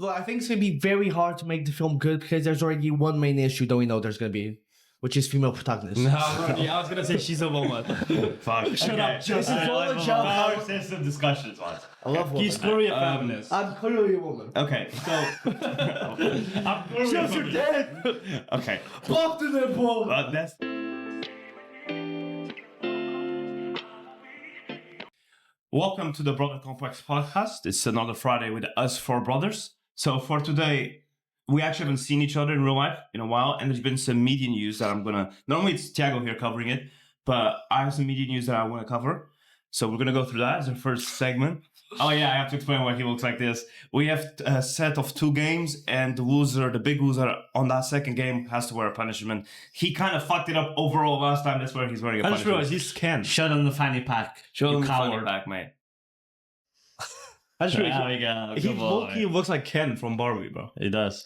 I think it's going to be very hard to make the film good because there's already one main issue that we know there's going to be, which is female protagonist. No, yeah, I was gonna say she's a woman. Fuck. Shut up, Justin. It's all a joke. Power system discussions, man. I love women. He's clearly a feminist. I'm clearly a woman. Okay, so I'm clearly a Just, you're feminist. dead. okay, Pop the nipple. that's. Welcome to the Brother Complex podcast. It's another Friday with us four brothers. So for today, we actually haven't seen each other in real life in a while, and there's been some media news that I'm gonna. Normally it's Thiago here covering it, but I have some media news that I want to cover. So we're gonna go through that as our first segment. Oh yeah, I have to explain why he looks like this. We have a set of 2 games, and the big loser on that second game has to wear a punishment. He kind of fucked it up overall last time. That's where he's wearing a I just punishment. realized he's Ken. Shut on the fanny pack. Show you him the funny coward. back, mate. I just There realized we go. he Good boy. low-key looks like Ken from Barbie, bro. He does.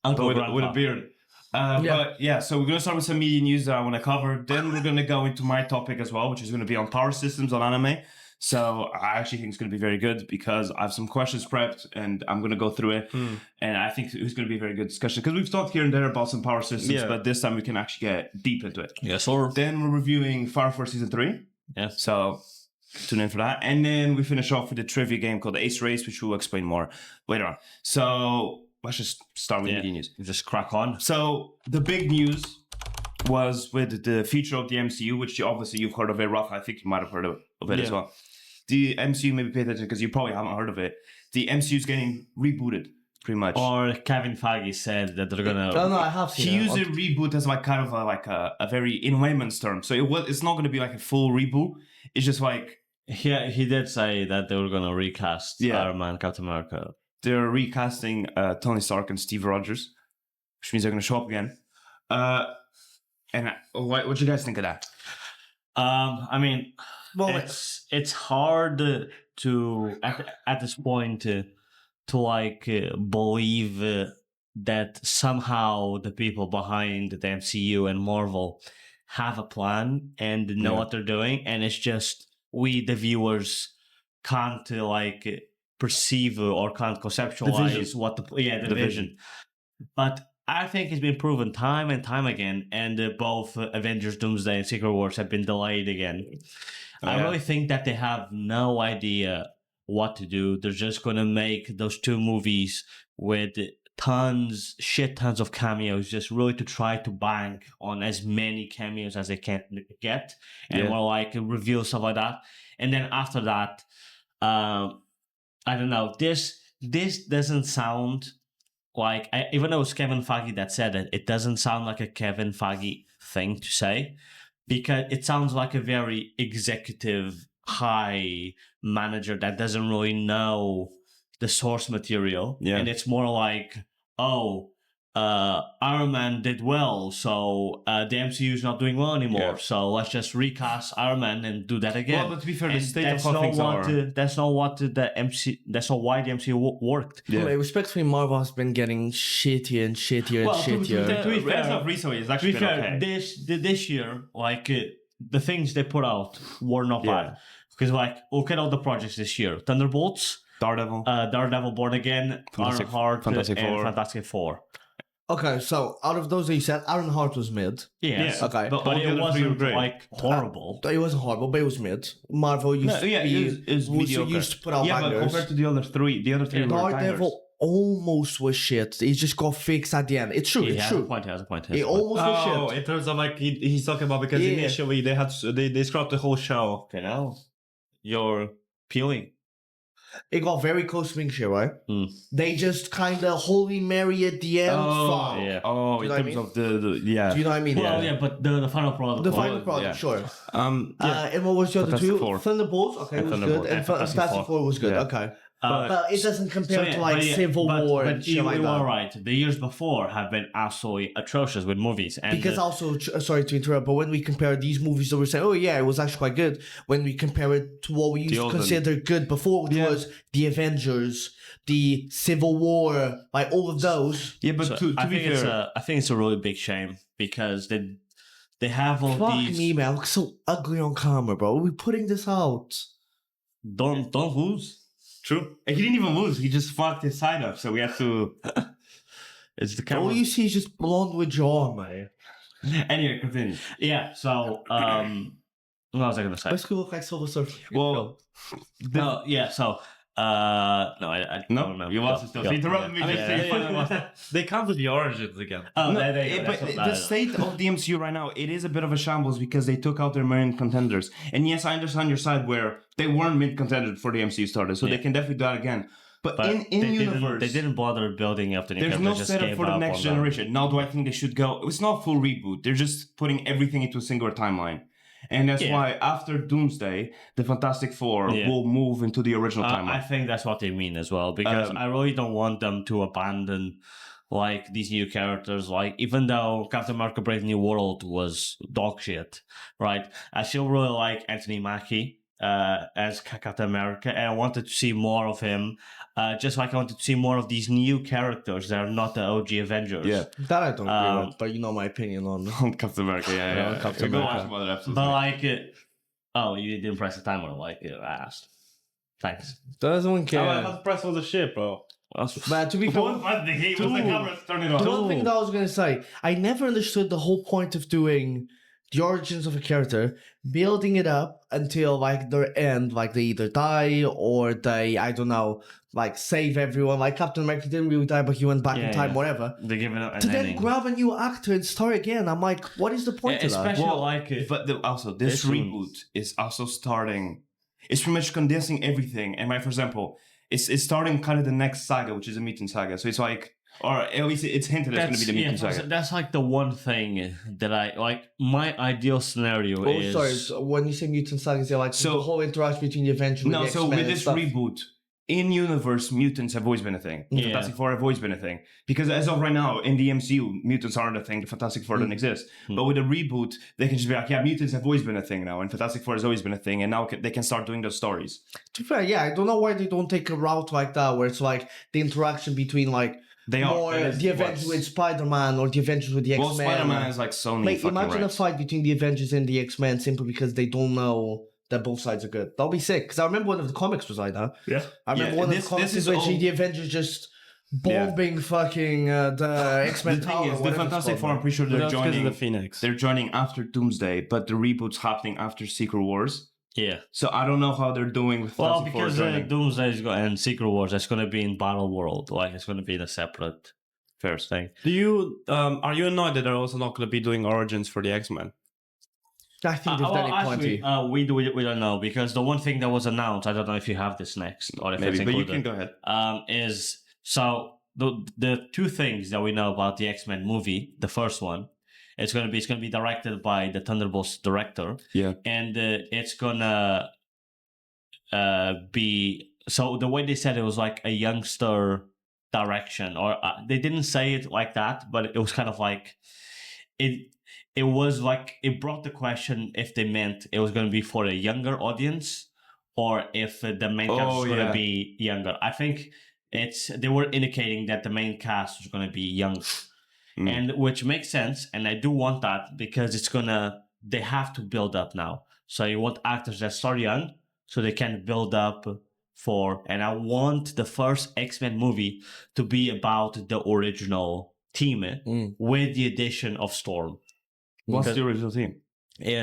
But Uncle with Grandpa. a beard. But yeah, so we're going to start with some media news that I want to cover. Then we're going to go into my topic as well, which is going to be on power systems on anime. So I actually think it's going to be very good because I have some questions prepped and I'm going to go through it. And I think it's going to be a very good discussion because we've talked here and there about some power systems, but this time we can actually get deep into it. Yes, sir. Then we're reviewing Fireforce Season 3. Yes. So tune in for that. And then we finish off with a trivia game called Ace Race, which we'll explain more later on. So let's just start with media news. Just crack on. So the big news was with the future of the MCU, which obviously you've heard of it, Raf. I think you might have heard of it as well. The MCU, maybe pay attention because you probably haven't heard of it. The MCU is getting rebooted, pretty much. Or Kevin Feige said that they're gonna. No, I have seen He it. used a reboot as like kind of a very in layman's term. So it's not going to be like a full reboot. It's just like He did say that they were gonna recast Iron Man, Captain America. they're recasting Tony Stark and Steve Rogers, which means they're going to show up again. What do you guys think of that? I mean, Well, it's hard to at this point to believe that somehow the people behind the MCU and Marvel have a plan and know what they're doing, and it's just we the viewers can't perceive or can't conceptualize what the vision. But I think it's been proven time and time again, and both Avengers Doomsday and Secret Wars have been delayed again. I really think that they have no idea what to do. They're just going to make those 2 movies with shit tons of cameos, just really to try to bank on as many cameos as they can get, and more reveal stuff like that. And then after that, I don't know. This doesn't sound like, even though it's Kevin Feige that said it, it doesn't sound like a Kevin Feige thing to say, because it sounds like a very executive, high manager that doesn't really know the source material. Yeah. And it's more like, Iron Man did well, so the MCU is not doing well anymore. So let's just recast Iron Man and do that again. Well, but to be fair, the And state of that's how not things what are. that's not what the MC. That's not why the MCU worked. Anyway, respectfully, Marvel has been getting shittier and shittier and shittier. To be fair, As of recently, it's actually To be been fair, okay. this year, the things they put out were not bad. Because look at all the projects this year: Thunderbolts, Daredevil, Born Again, Ironheart, Fantastic and Four. Fantastic Four. Okay, so out of those that you said, Ironheart was mid. Yes. Yeah. Okay. But all the it other 3 were wasn't great. horrible. It wasn't horrible, but it was mid. Marvel used to be, is mediocre. used to put out but bangers. compared to the other 3 were bangers. Daredevil almost was shit. He just got fixed at the end. It's true. He It's has true. a point. He has a point. It almost was shit. In terms of he's talking about because initially they scrapped the whole show. Okay, now you're peeling. It got very close to being shit, right? Mm. They just kind of Holy Mary at the end. Fuck. yeah. Oh, Do in you know terms what of the Do you know what I mean? Well, but the final product. The final product, yeah. sure. yeah. And what was the other Fantastic 2? Four. Thunderbolts, okay, And was Thunderbolts, good. And and Fantastic Fantastic Four was good, Yeah. okay. But But it doesn't compare to Civil War and but shit you like are that. right. The years before have been absolutely atrocious with movies. And Because also, sorry to interrupt, but when we compare these movies that we're saying, oh yeah, it was actually quite good. When we compare it to what we used to olden. consider good before, which was the Avengers, the Civil War, like all of those. Yeah, but to I be think fair, I think it's a really big shame because they have all Fuck these. me, man. I look so ugly on camera, bro. Are we putting this out? Don't lose. True. And he didn't even lose. He just fucked his side up. So we had to. It's the camera. All you see is just blonde with jaw, man. Anyway, continue. Yeah. So what was I gonna say? Let's go look like Silver Surfer. Well, No. Yeah. So no, I don't no, remember. you lost it still. Go. So interrupted me. I mean, just saying fucking lost it. they come to the origins again. Oh, No, there you go. but That's what the that- state of the MCU right now, it is a bit of a shambles because they took out their main contenders. And yes, I understand your side where they weren't mid contenders before the MCU started, so they can definitely do that again. But in they universe, didn't bother building up the new there's no characters, just setup gave for the up next on them. generation. Now, do I think they should go? It's not a full reboot. They're just putting everything into a singular timeline. And that's why after Doomsday, the Fantastic Four will move into the original timeline. I think that's what they mean as well, because I really don't want them to abandon like these new characters. Like, even though Captain America: Brave New World was dog shit, right? I still really like Anthony Mackie as Captain America, and I wanted to see more of him. Just like I wanted to see more of these new characters that are not the OG Avengers. Yeah. That I don't agree with, but you know my opinion on Captain America, yeah. Captain Go America. watch some other episodes. But like, oh, you didn't press the timer like I asked. Thanks. doesn't I care. have to press all the shit, bro. But to be fair, What was the hate? Was the camera turning the off? one thing that I was gonna say, I never understood the whole point of doing the origins of a character, building it up until like their end, like they either die or they, I don't know, like save everyone. Like Captain America didn't really die, but he went back in time, whatever. They're giving it an To then ending. grab a new actor and start again. I'm like, what is the point of that? Especially Well, like But also, this This one- reboot is also starting. It's pretty much condensing everything. And for example, it's starting kind of the next saga, which is a mutant saga. So it's like, or at least it's hinted it's going to be the mutant saga. That's like the one thing that I like. My ideal scenario Oh, is sorry. So when you say mutant sagas, you're like So- the whole interaction between the Avengers No, and the so X-Men with and this stuff. reboot, in universe, mutants have always been a thing. Yeah. Fantastic Four have always been a thing. Because as of right now, in the MCU, mutants aren't a thing. The Fantastic Four doesn't exist. But with a reboot, they can just be like, yeah, mutants have always been a thing now, and Fantastic Four has always been a thing, and now they can start doing those stories. To be fair, yeah, I don't know why they don't take a route like that, where it's like the interaction between like more the Avengers with Spider-Man or the Avengers with the Well, X-Men. Spider-Man is like Sony. Like, fucking imagine a rights. fight between the Avengers and the X-Men simply because they don't know that both sides are good. That'll be sick. Because I remember one of the comics was like that. Yeah. I remember Yeah, one of this- the comics this is is actually all- the Avengers just bombing fucking the X-Men The Tower. thing is, the whatever it's Fantastic called, Four, I'm man. pretty sure That's they're because of joining. the Phoenix. They're joining after Doomsday, but the reboot's happening after Secret Wars. yeah. So I don't know how they're doing with Well, Fantastic Four because joining. Doomsday is going and Secret Wars, that's going to be in Battle World. Like it's going to be in a separate First thing. Do you are you annoyed that they're also not going to be doing origins for the X-Men? I think they've done it plenty. We don't know because the one thing that was announced, I don't know if you have this next or if it's maybe, but you included. can go ahead. Is so the two things that we know about the X-Men movie. The first one, it's gonna be directed by the Thunderbolts director. Yeah. And it's gonna be so the way they said it was like a youngster direction, or they didn't say it like that, but it was kind of like it was like it brought the question if they meant it was going to be for a younger audience or if the main cast was going to be younger. I think they were indicating that the main cast was going to be young, and which makes sense. And I do want that because they have to build up now. So you want actors that start young so they can build up and I want the first X-Men movie to be about the original team with the addition of Storm. What's the original team?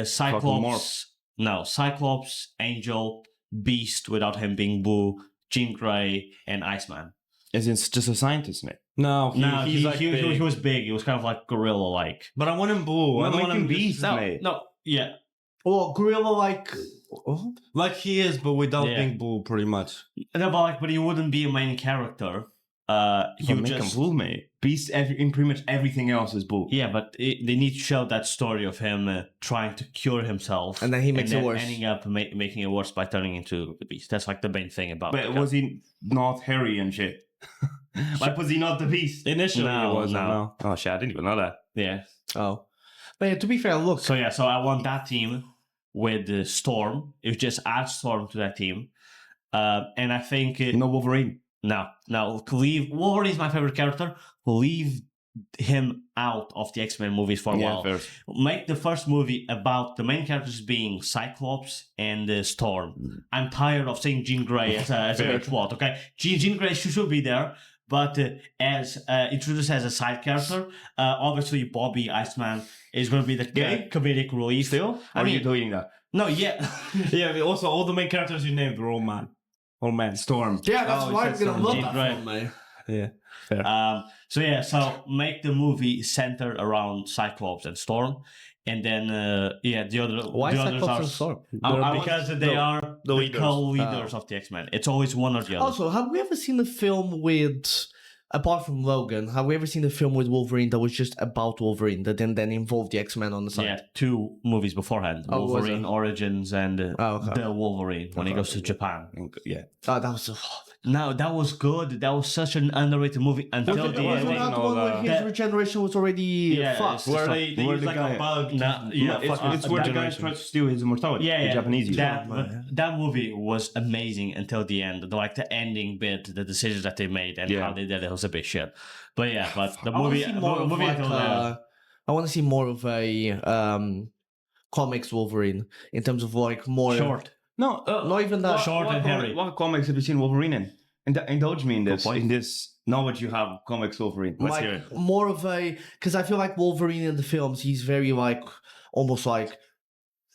Cyclops. No, Cyclops, Angel, Beast without him being Boo, Jean Grey, and Iceman. Is it just a scientist, mate? No, He big. was big. He was kind of like gorilla-like. But I want him blue. I don't want him Beast, just- mate. No, yeah. Oh, gorilla like. Oh? like he is, but without Yeah. being blue, pretty much. No, but he wouldn't be a main character. You make him blue, mate. Beast in pretty much everything else is blue. Yeah, but they need to show that story of him trying to cure himself, And then he makes it worse. ending up making it worse by turning into the Beast. That's like the main thing about. But was he not hairy and shit? Like, was he not the Beast? Initially, No, it was. no. No. Oh shit, I didn't even know that. Yeah. Oh. But yeah, to be fair, look. So I want that team with Storm. It just adds Storm to that team, and I think No Wolverine. no, leave Wolverine is my favorite character. Leave him out of the X-Men movies for a while. Fair. Make the first movie about the main characters being Cyclops and Storm. I'm tired of seeing Jean Grey as a big plot, okay? Jean Grey should be there, but as introduced as a side character, obviously Bobby Iceman is going to be the comedic relief. Still? Are you doing that? No, yeah. Yeah, also all the main characters you named were all man. Storm. Yeah, that's why I'm gonna love Jean that Grey. film, man. Yeah. Fair. So make the movie centered around Cyclops and Storm, and then Why the others Cyclops are and Storm? because they are the leaders. co-leaders of the X-Men. It's always one or the other. Also, have we ever seen a film with, apart from Logan, have we ever seen a film with Wolverine that was just about Wolverine that then involved the X-Men on the side? Yeah, 2 movies beforehand: Oh, was Wolverine it? Origins and the Wolverine when he goes to Japan. Yeah. Oh, that was No, that was good. That was such an underrated movie until was the it ending. not the one where his regeneration was already fucked? Where they use the like guy- a bug. It's where the guy tries to steal his immortality. The Japanese use. That movie was amazing until the end. Like the ending bit, the decisions that they made and how they did it was a bit shit. But the movie until then. I want to see more of a comics Wolverine in terms of like more Short. No, not even that Short and hairy. What comics have you seen Wolverine in? Indulge me in this knowledge you have comics Wolverine. Let's hear it. More of a, because I feel like Wolverine in the films, he's very like almost like,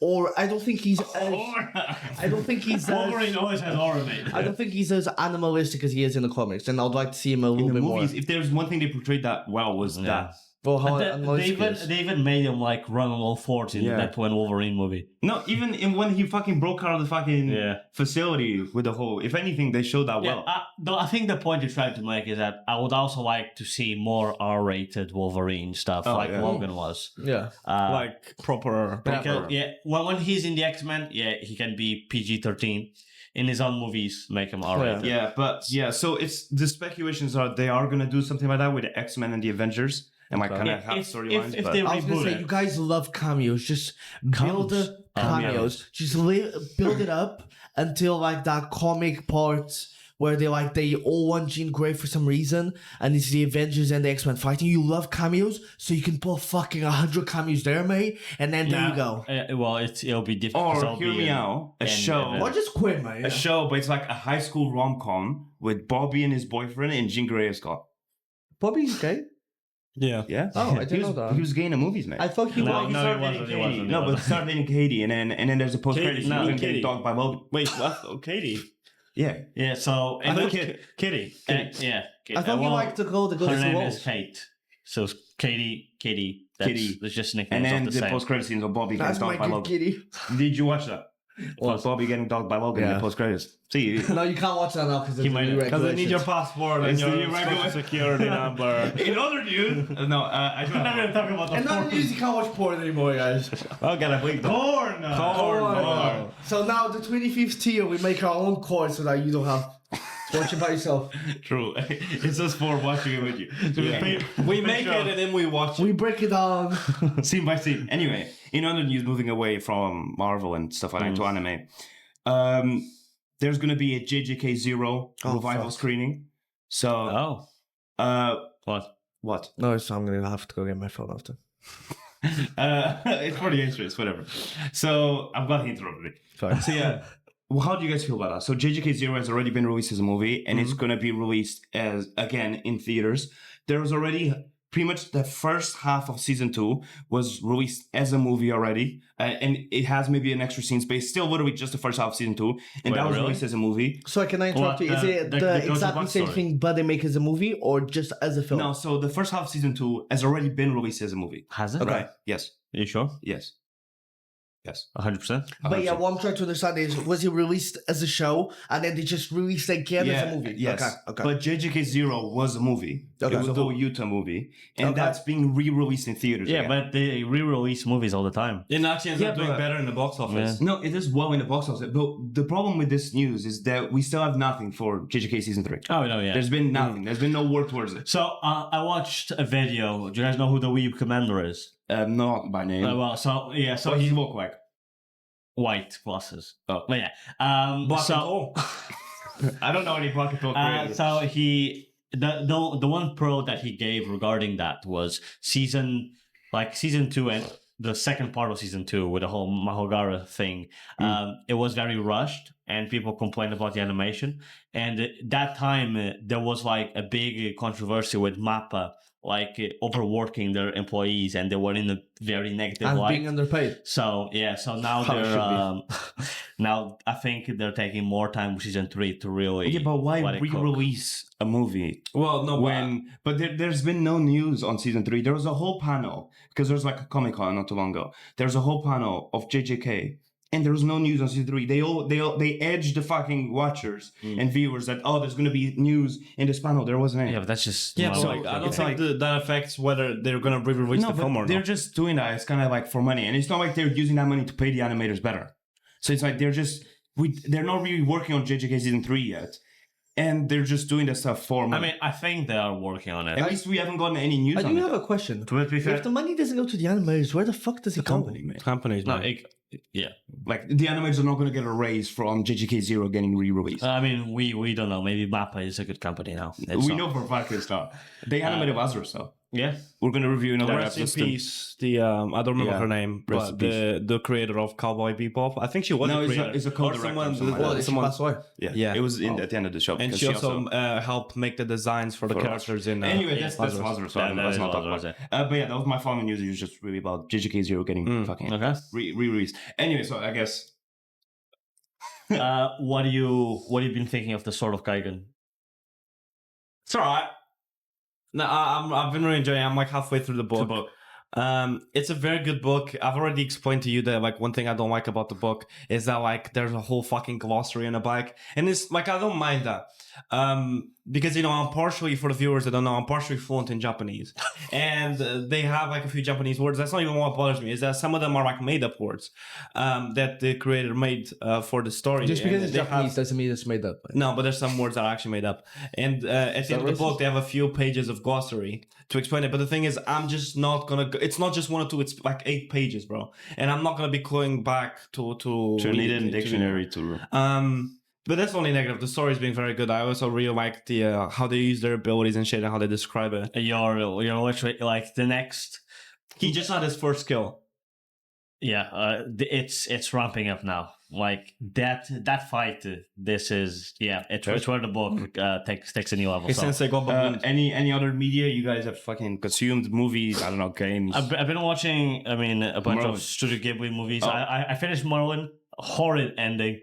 or I don't think he's I don't think he's Wolverine always has aura, mate. I don't think he's as animalistic as he is in the comics, and I'd like to see him a little In the bit movies, more. if there's one thing they portrayed that well was that. Well, how They animalistic he is. even made him like run on all fours in the Deadpool and Wolverine movie. No, even when he fucking broke out of the fucking facility with the whole. If anything, they showed that well. I think the point you're trying to make is that I would also like to see more R-rated Wolverine stuff, Logan was. Yeah. Like proper. Because, when he's in the X-Men, he can be PG-13. In his own movies, make him R-rated. So it's the speculations are they are gonna do something like that with the X-Men and the Avengers. And I kind of have storylines. If they I was gonna reboot say, it. you guys love cameos. Just build the cameos. Just build it up until like that comic part where they all want Jean Grey for some reason, and it's the Avengers and the X-Men fighting. You love cameos, so you can put fucking 100 cameos there, mate, and then there you go. Well, it'll be difficult. Or hear me out, a show. Or just quit, mate. A show, but it's like a high school rom-com with Bobby and his boyfriend and Jean Grey as Scott. Bobby's gay. Yeah. Yeah. Oh, I didn't know that. He was gay in the movies, man. I thought he was. he wasn't. No, but started dating Katie, and then there's a post-credit scene no, getting Katie. dogged by Logan. Wait, what? Oh, Katie. Yeah. Yeah, so... I thought Kitty. I thought he liked to go to Her name the is Kate. So Katie. Kitty. That's just nicknames And then of the the same. post-credit scenes of Bobby That's getting my dogged by good Logan. kitty. Did you watch that? Well, Bobby getting dogged by Logan in the post-credits. See, No, you can't watch that now because it's might- new Because they need your regulations. passport and It's the your new regular- social security number. in other news, no, I don't I'm not going to talk about the And not news, you can't watch porn anymore, guys. Oh, gotta bleep that. Corn. So now the 25th tier, we make our own course so that you don't have to watch it by yourself. True. It's just for watching it with you. So We make it and then we watch it. We break it down. scene by scene. Anyway, in other news, moving away from Marvel and stuff like that to anime, there's gonna be a JJK Zero revival screening. So, what? No, so I'm gonna have to go get my phone after. It's for the interest, whatever. So I'm glad he interrupted me. Sorry. So yeah, well, how do you guys feel about that? So JJK Zero has already been released as a movie, and it's going to be released as again in theaters. There was already pretty much the first half of season 2 was released as a movie already, and it has maybe an extra scene space. Still, literally just the first half of season 2, and that was released as a movie. So can I interrupt you? Is it the exactly same thing, but they make it as a movie, or just as a film? No, so the first half of season 2 has already been released as a movie. Has it? Okay. Yes. Are you sure? Yes. Yes. 100%? But yeah, what I'm trying to understand is, was it released as a show, and then they just released it again as a movie? Yes. Okay. But JJK Zero was a movie. Okay. It was the whole Utah movie. And that's being re-released in theaters. Yeah, again. but they re-release movies all the time. It actually ends up doing but- better in the box office. No, it is well in the box office. But the problem with this news is that we still have nothing for JJK Season 3. Oh, no, yeah. There's been nothing. There's been no work towards it. So, I watched a video. Do you guys know who the Weeb Commander is? Not by name. So What he he look like? white glasses. Oh. But yeah. Black and gold. I don't know any Black and Gold creators. So he the one pro that he gave regarding that was season 2 and the second part of season 2 with the whole Mahogara thing. It was very rushed and people complained about the animation. And that time there was like a big controversy with MAPPA, like overworking their employees, and they were in a very negative And light. being underpaid. So now How it they're now I think they're taking more time with season 3 to really. Yeah, but why let it cook. re-release a movie? Well, no, But there's been no news on season 3. There was a whole panel because there's like a Comic-Con not too long ago. There's a whole panel of JJK, and there was no news on season 3. They edged the fucking watchers and viewers that there's gonna be news in this panel. There wasn't any. Yeah, but that's just Yeah, not but like- I don't think that affects whether they're gonna re-release No, the film but or they're not. just doing that. It's kind of like for money, and it's not like they're using that money to pay the animators better. So it's like they're not really working on JJK season 3 yet, and they're just doing that stuff for I money. mean, I think they are working on it. At least we haven't gotten any news I on do it. have a question. To be fair, If the money doesn't go to the animators, where the fuck does it go? Company, man. Companies, no, man. yeah. Like the animators are not going to get a raise from JJK Zero getting re-released. I mean, we don't know. Maybe MAPPA is a good company now. It's we not. know for a fact it's not. They animated Lazarus, so Yeah. we're going to review another Rest in episode. soon. peace. The I don't remember Yeah. her name, Rest but in the creator of Cowboy Bebop. I think she was No, the it's creator. a Or co-director. someone- or something like Well, that. did she pass away? Yeah, Yeah. it was at the end of the show. and because she also helped make the designs for the For characters in. Anyway, that's Lazarus. Lazarus. That- So that let's is not talk about Lazarus, that. But yeah, that was my final news. It was just really about JJK Zero getting fucking Okay. re-released. Anyway, so I guess What have you been thinking of the Sword of Kaigen? It's alright. No, I've been really enjoying it. I'm like halfway through the book. It's a very good book. I've already explained to you that like one thing I don't like about the book is that like there's a whole fucking glossary in the back, and it's like I don't mind that because I'm partially, for the viewers that don't know, I'm partially fluent in Japanese, and they have like a few Japanese words. That's not even what bothers me. Is that some of them are like made up words that the creator made for the story. Just because And it's they Japanese have- doesn't mean it's made up. no, but there's some words that are actually made up. And at the end of the racist? book, they have a few pages of glossary to explain it. But the thing is, I'm just not going to... It's not just 1 or 2, it's like 8 pages, bro. And I'm not going to be going back to need a dictionary to... But that's only negative. The story's been very good. I also really like the how they use their abilities and shit and how they describe it. You're literally like the next. He just had his first skill. Yeah, it's ramping up now. Like that fight. This is it's where the book takes a new level. Hey, So, Sensei got babooned. Any other media you guys have fucking consumed? Movies? I don't know, games? I've been watching. I mean, a bunch Merlin. of Studio Ghibli movies. Oh. I finished Merlin. Horrid ending.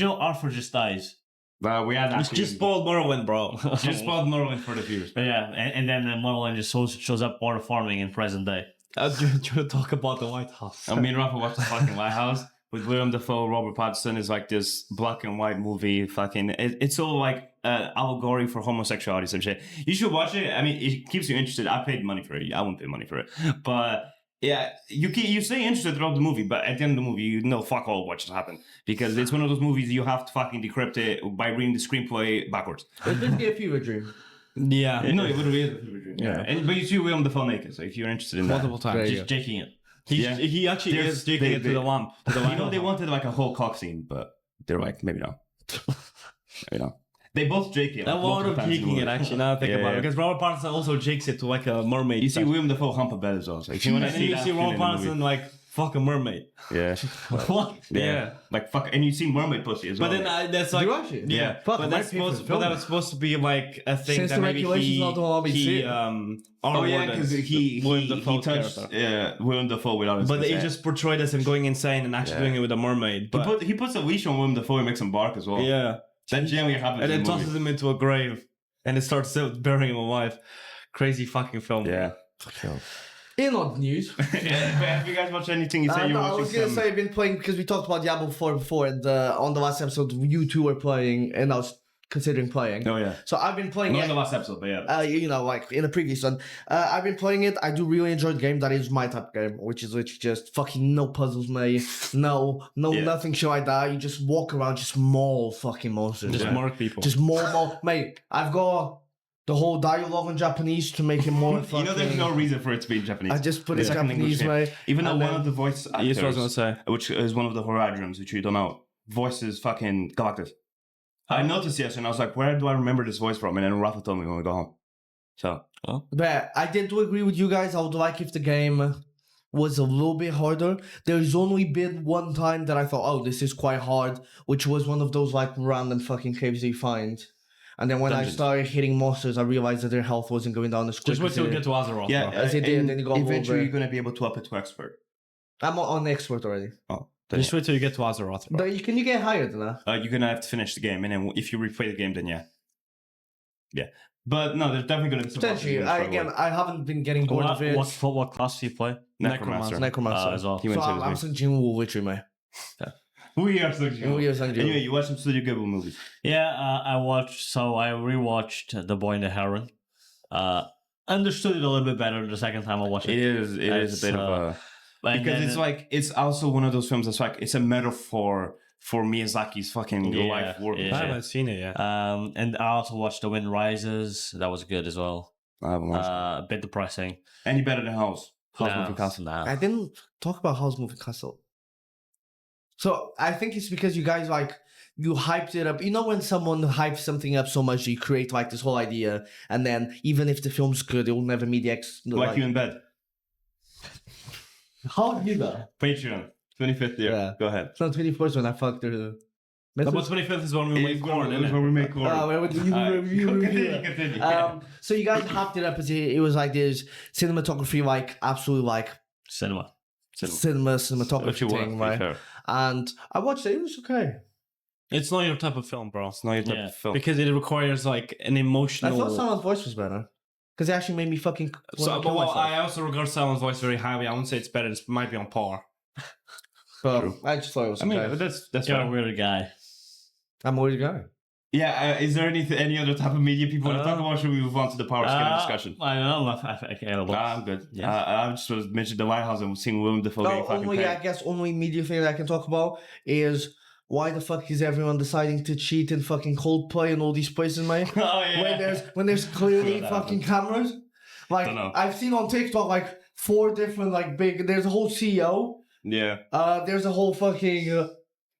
Arthur just dies. We had It's just spoiled Merlin, bro. just spoiled Merlin for the viewers. But yeah, and then Merlin just shows up order farming in present day. Do you want to talk about the Lighthouse? Me and Rafa watched the fucking Lighthouse with William Dafoe, Robert Pattinson. Is like this black and white movie. Fucking, it's all like allegory for homosexuality, some shit. You should watch it. I mean, it keeps you interested. I paid money for it. I wouldn't pay money for it, but yeah, you stay interested throughout the movie. But at the end of the movie, you know fuck all what just happened because it's one of those movies you have to fucking decrypt it by reading the screenplay backwards. It's basically a fever dream. Yeah. No, it would really is a fever dream. Yeah, but you see William Dafoe naked, so if you're interested in that, Multiple times. There you Just jaking it. He actually There's- is taking it to they- the lamp. To the you know, lamp. they wanted like a whole cock scene, but they're like, maybe not. Maybe not. They both jake it. I like, would multiple have times in the jaking it movie. actually. Now I think Yeah, about yeah. it, because Robert Pattinson also jakes it to like a mermaid. You see type. William Dafoe hump a bed as well. So if you want and to then see you that, see tune Robert in the movie. Pattinson like fuck a mermaid. Yeah. What? Yeah. Like fuck, and you see mermaid pussy as well. But then that's like Do you actually? yeah. Fuck, but I that's might pay for the supposed, film but that then. was supposed to be like a thing Since that the maybe regulations not allowing me to see it. Oh yeah, because William he Dafoe's touched character. William Dafoe without his But they consent. just portrayed as him going insane and actually Yeah. doing it with a mermaid. But he puts a leash on William Dafoe and makes him bark as well. yeah, That generally happens and in then the movie. tosses him into a grave, and it starts burying him alive. Crazy fucking film. Yeah. In odd news. Yeah, but have you guys watched anything? You say you're No, I was watching gonna some... say I've been playing because we talked about Diablo 4 before, and on the last episode you two were playing, and I was considering playing. Oh yeah. So I've been playing Not it. in the last episode, but yeah. Like in the previous one, I've been playing it. I do really enjoy the game. That is my type of game, which is literally just fucking no puzzles, mate. No, Yeah. nothing shit like that. You just walk around, just maul fucking monsters. Just Yeah. mark people. Just maul, mate. I've got the whole dialogue in Japanese to make it more fucking. You know, there's no reason for it to be in Japanese. I just put it It's in like an English Japanese, game. mate. Even though and one then- of the voice That's what I was gonna actors, say. which is one of the Horadrums, which you don't know, voices fucking Galactus. I noticed yes, and I was like, where do I remember this voice from? And then Rafa told me when we go home. So, But I did agree with you guys. I would like if the game was a little bit harder. There's only been one time that I thought, oh, this is quite hard, which was one of those like random fucking caves you find. And then when I started hitting monsters, I realized that their health wasn't going down as quick. Just wait till we get to Azeroth. yeah, bro. As it did, and then you go eventually over. you're going to be able to up it to expert. I'm on expert already. Oh, Just wait till you get to Azeroth. Bro. But can you get higher than that? you're going to have to finish the game. And then if you replay the game, then yeah. Yeah. But no, there's definitely going to be some Potentially. I haven't been getting bored of it. What class do you play? Necromancer. Necromancer. As well. He went So to his I'm way. searching Wu Witchery, man. We are so Anyway, you watch some Studio Ghibli movies. Yeah, I rewatched The Boy and the Heron. Understood it a little bit better the second time I watched it. It is a bit of a... Because it's also one of those films that's like, it's a metaphor for Miyazaki's fucking life work. yeah. I haven't seen it yet. And I also watched The Wind Rises. That was good as well. I haven't watched it. A bit depressing. Any better than House? House Moving Castle. No. I didn't talk about House Moving Castle. So I think it's because you guys you hyped it up. You know when someone hypes something up so much, you create like this whole idea, and then even if the film's good, it will never meet the Like you in bed. How do you know? Patreon. 25th year. Yeah. Go ahead. It's not 21st when I fucked her. The 25th is when we make corn, It's innit? when we make corn. Continue. So you guys hyped it up as it was like this cinematography, like absolutely like Cinema. cinematography thing, right? Fair. And I watched it. It was okay. It's not your type of film, bro. It's not your type Yeah. of film. Because it requires like an I emotional. thought someone's voice was better because it actually made me fucking. So, wanna kill well, myself. I also regard Silent's voice very highly. I wouldn't say it's better. It might be on par. But True. I just thought it was I mean, okay. that's You're fair. a weird guy. I'm ready to go. Yeah, is there any other type of media people want to talk about? Or should we move on to the power scaling discussion? I don't know. I'm good. Yeah. I just was mentioned the Lighthouse and seeing Willem Dafoe getting fucking Only paid. I guess only media thing that I can talk about is why the fuck is everyone deciding to cheat in fucking Coldplay and all these places, man? Oh yeah. when there's clearly That fucking cameras. Like Dunno. I've seen on TikTok like 4 different like big. There's a whole CEO. Yeah. There's a whole fucking.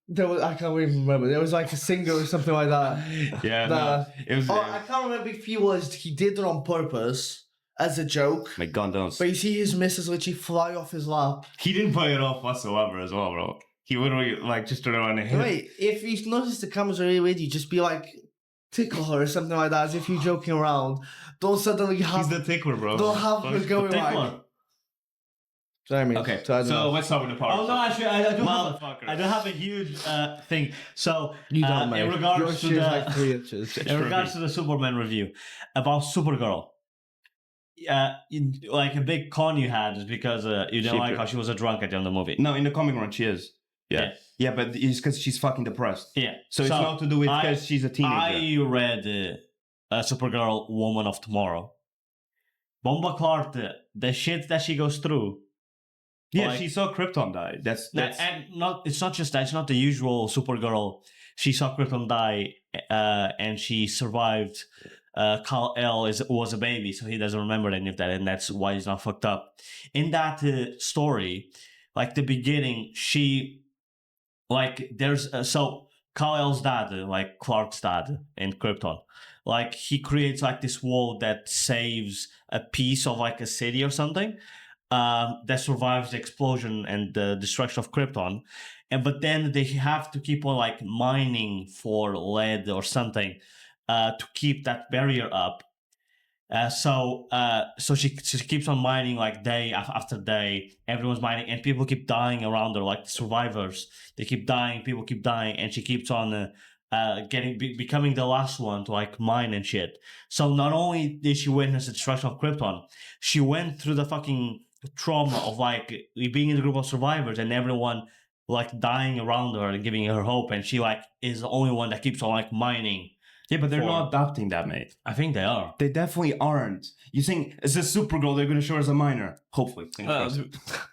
I can't even remember. There was like a singer or something like that. Yeah. The- No, it was. I can't remember if he did it on purpose as a joke. my gun don't. But you see his missus literally fly off his lap. He didn't play it off whatsoever as well, bro. He literally like just turned around and hit. Wait, if you notice the cameras are really weird, you just be like, tickle her or something like that, as if you're joking around. Don't suddenly have. He's the tickler, bro. Don't have her going like. Sorry, I mean, Okay, so I don't so know. let's start with the power. Oh no, actually, I do Well, I don't have a huge thing. So You don't, mate. in Your regards to shit's the like 3 inches. in regards to the Superman review about Supergirl, like a big con you had is because you didn't like how she was a drunk at the end of the movie. No, in the comic run she is. Yeah. Yeah. Yeah, but it's because she's fucking depressed. Yeah. So it's not to do with because she's a teenager. I read Supergirl Woman of Tomorrow. Bomba Clark, the shit that she goes through. Yeah, like- she saw Krypton die. That's And it's not just that. It's not the usual Supergirl. She saw Krypton die, and she survived. Kal-El was a baby, so he doesn't remember any of that, and that's why he's not fucked up. In that story, like the beginning, she like there's so Kal-El's dad, like Clark's dad in Krypton, like he creates like this wall that saves a piece of like a city or something. That survives the explosion and the destruction of Krypton, but then they have to keep on like mining for lead or something to keep that barrier up. So she keeps on mining like day after day. Everyone's mining, and people keep dying around her, like the survivors. They keep dying, people keep dying, and she keeps on becoming the last one to like mine and shit. So not only did she witness the destruction of Krypton, she went through the fucking trauma of like being in a group of survivors and everyone like dying around her and giving her hope, and she like is the only one that keeps on like mining. yeah, but they're For- not adopting that, mate. I think they are. They definitely aren't. You think it's a Supergirl? They're gonna show her as a minor, hopefully. Fingers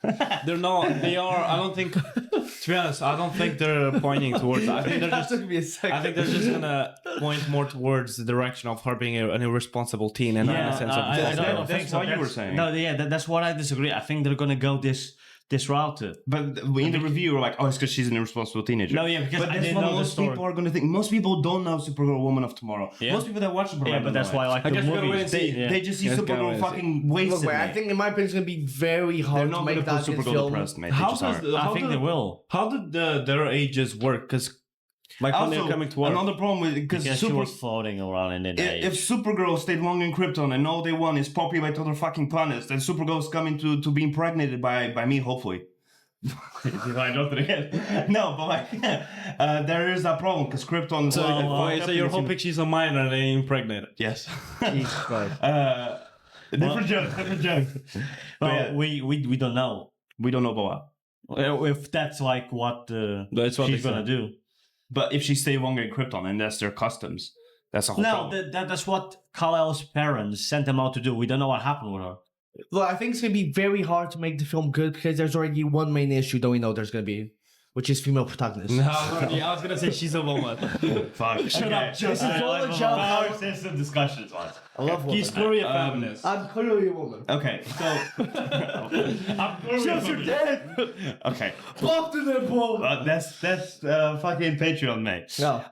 crossed. They're not. They are. I don't think. To be honest, I don't think they're pointing towards. I think they're That just. took me a second. I think they're just gonna point more towards the direction of her being an irresponsible teen, and not in a sense of. I don't That's think so. what you were saying. No, yeah, that's what I disagree. I think they're gonna go this disrupted. But in the review, we're like, oh, it's because she's an irresponsible teenager. No, yeah, because But I that's didn't what know the most story. people are going to think. Most people don't know Supergirl Woman of Tomorrow. Yeah. Most people that watch Supergirl Yeah, but that's why I like I the guess we're gonna wait movies. and see. they just see Yes, gotta Supergirl wait and see. fucking wasted. Look, man, I think in my opinion it's gonna be very they're hard not to going make to put that in Supergirl film. depressed, mate. They How just does aren't. the, I how think do- they will. How did their ages work? Because like when they're Also, coming to work. another problem is because Because she was floating around in the night. if Supergirl stayed long in Krypton and all they want is populate other fucking planets, then Supergirl's coming to be impregnated by me, hopefully. If I don't again. No, but like there is that problem because Krypton. So, so you're hoping she's a minor and they impregnated. Yes. Jesus Christ. Different joke. Well, yeah. we don't know We don't know about that. if that's like what That's what she's they gonna said. do. But if she stay longer in Krypton and that's their customs, that's a whole No, problem. that's what Kal-El's parents sent them out to do. We don't know what happened with her. Well, I think it's gonna be very hard to make the film good because there's already one main issue that we know there's gonna be, which is female protagonists. No, yeah, I was gonna say she's a woman. Fuck. Shut up, This is all a joke. Power system discussions, once. I love women. He's clearly a feminist. I'm clearly a woman. Okay, so Just you're dead. okay, Pop the nipple. that's fucking Patreon, mate. No.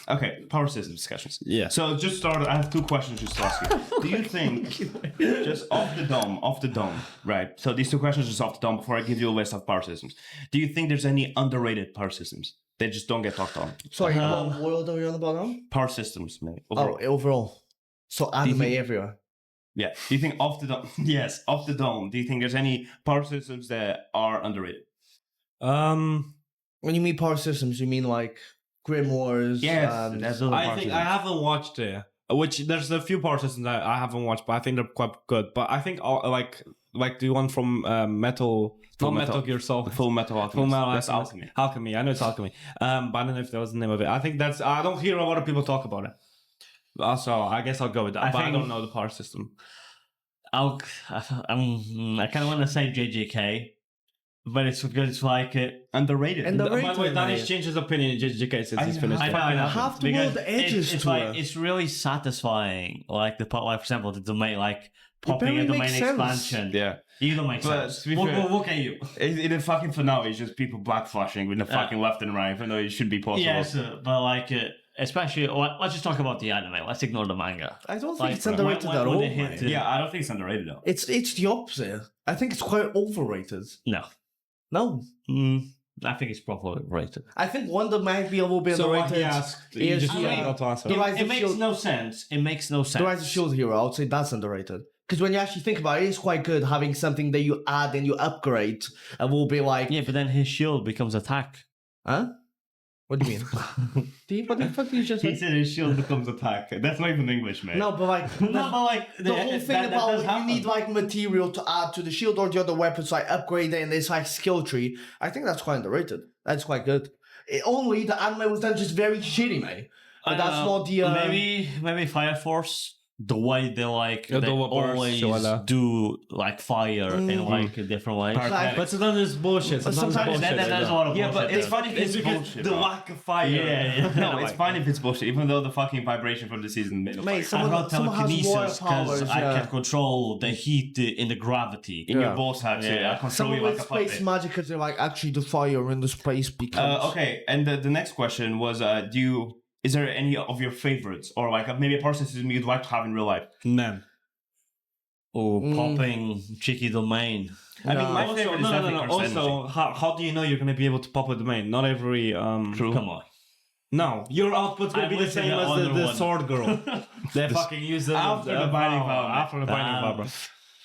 Okay, power system discussions. Yeah. So just start. I have two questions just to ask you. Do you think just off the dome, right? So these two questions just off the dome before I give you a list of power systems. Do you think there's any underrated power systems that just don't get talked on? Sorry, what world are we on about now? Power systems, mate. Oh, overall. So anime think- everywhere. Yeah. Do you think off the dome? Yes, off the dome. Do you think there's any power systems that are underrated? When you mean power systems, you mean like Grimoires? Yes, and that's the I power think system. I haven't watched it. Which there's a few power systems that I haven't watched, but I think they're quite good. But I think like the one from Metal, Full not Metal. Metal Gear Solid. Full Metal Alchemist. Full Metal That's Alchemist. alchemy. Alchemy. I know it's alchemy. But I don't know if that was the name of it. I think that's. I don't hear a lot of people talk about it. So I guess I'll go with that. I but I think- don't know the power system. I kind of want to say JJK, but it's because it's like Underrated. And the- By the way, Underrated, Danny's mate. changed his opinion in JJK since he's I finished. know, it. I know. Half the Because world edges it's to like her. it's really satisfying. Like the part, like for example, the domain, like popping barely a domain makes sense. expansion. Yeah. You don't make But sense. to be fair- Look at you. In the fucking finale, it's just people black flashing with the fucking left and right, even though it should be possible. Yes, but like especially, let's just talk about the anime. Let's ignore the manga. I don't think Like, it's underrated when at all. they hit mate. it- Yeah, I don't think it's underrated though. It's the opposite. I think it's quite overrated. No, No. I think it's properly rated. I think one that might be a little bit So what underrated he asked, you is just the, not to answer. the Rise It of makes Shield. no sense. It makes no sense. The Rise of Shield Hero, I would say that's underrated. Because when you actually think about it, it's quite good having something that you add and you upgrade and will be like, Yeah, but then his shield becomes attack. huh? What do you mean? What the fuck did you just He say? said his shield becomes attack. That's not even English, man. No, but like, No, but like the whole thing about you need like material to add to the shield or the other weapons, like upgrade it and it's like skill tree. I think that's quite underrated. That's quite good. Only the anime was done just very shitty, mate. But that's not the. maybe Fire Force. The way they like Yeah, they the bursts, always shit like that. do like fire in like different ways. Like- But sometimes it's bullshit. Sometimes, sometimes it's bullshit. There's a lot of Yeah, but bullshit it's there. fine if it's because bullshit. the bro. lack of fire. Yeah. No, it's fine if it's bullshit, even though the fucking vibration from the season made Mate, I someone got has more telekinesis powers. because I can control the heat in the gravity. in your Yeah. balls have to. Yeah. I control Someone you with like a space puppet. magic because they're like actually the fire in the space becomes. Okay, and the next question was, is there any of your favorites or like maybe a power system you'd like to have in real life? None. Or popping cheeky domain. I mean, my Also, favorite is no. definitely Curse Energy. Also, how do you know you're going to be able to pop a domain? Not every True. Come on. No, your output's going I'm to be the listening same to as other the one. sword girl. They fucking use the After the binding power. After the binding power.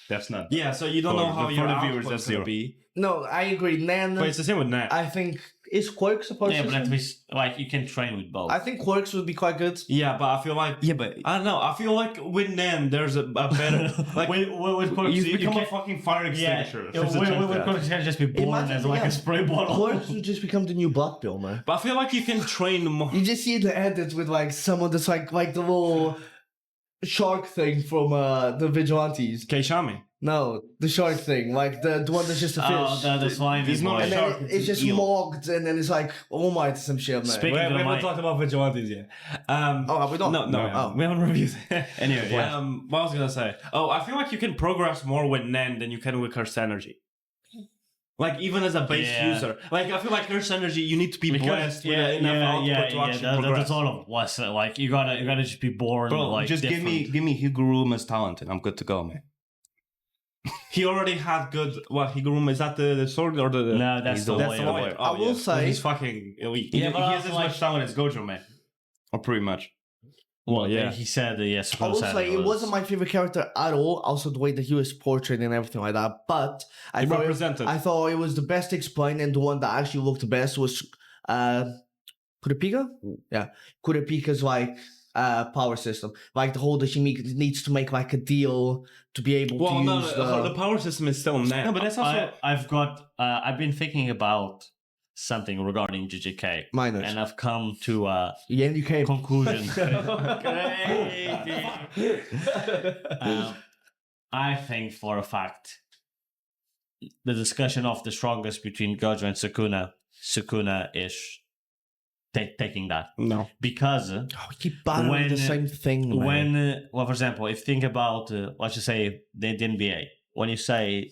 That's not. Yeah, so you don't know how for your the viewers, output's that's going zero. to be. No, I agree. Nan, But it's the same with Nat. I think is Quirks supposed Yeah, to? but at least like you can train with both. I think Quirks would be quite good. Yeah, but I feel like Yeah, but I don't know. I feel like with Nan, there's a better like. with Quirks, you've you become a can- fucking fire yeah, extinguisher. with Quirks, you can just be born Imagine- as like yeah. a spray bottle. Quirks would just become the new Black Pill, man. But I feel like you can train more. You just see the edits with like someone that's like the little shark thing from the Vigilantes. Keishami. No, the shark thing, like the one that's just a fish. Oh, the slimy It's not boy. a and shark, then it's it's an just eel. mogged, and then it's like, oh my, some shit, man. Speaking We of haven't my- talked about Vigilantes yet. Oh, have we not? No, Oh. we haven't reviewed it. Anyway, yeah. What was I gonna say? Oh, I feel like you can progress more with Nen than you can with Curse Energy. Like even as a base user, like I feel like curse energy, you need to be blessed with enough output to actually progress. That's all of what's like. You gotta just be born. Bro, like just give me Higuruma's talent, and I'm good to go, man. He already had good. What Higuruma is that the sword or the? No, that's the warrior. Oh, I will say he's fucking elite. He but has as like- much talent as Gojo, man. Or pretty much. Well, he said yes. I will say it wasn't my favorite character at all. Also, the way that he was portrayed and everything like that. But I thought it was the best explained, and the one that actually looked the best was Kurapika. Yeah, Kurapika's like power system, like the whole that she needs to make like a deal to be able to use the power system is still net. No, but that's also I've been thinking about something regarding JJK, minors, and I've come to you came conclusion. I think for a fact the discussion of the strongest between Gojo and Sukuna is taking that. No, because we keep battling the same thing. Man. Well, for example, if you think about let's just say the NBA, when you say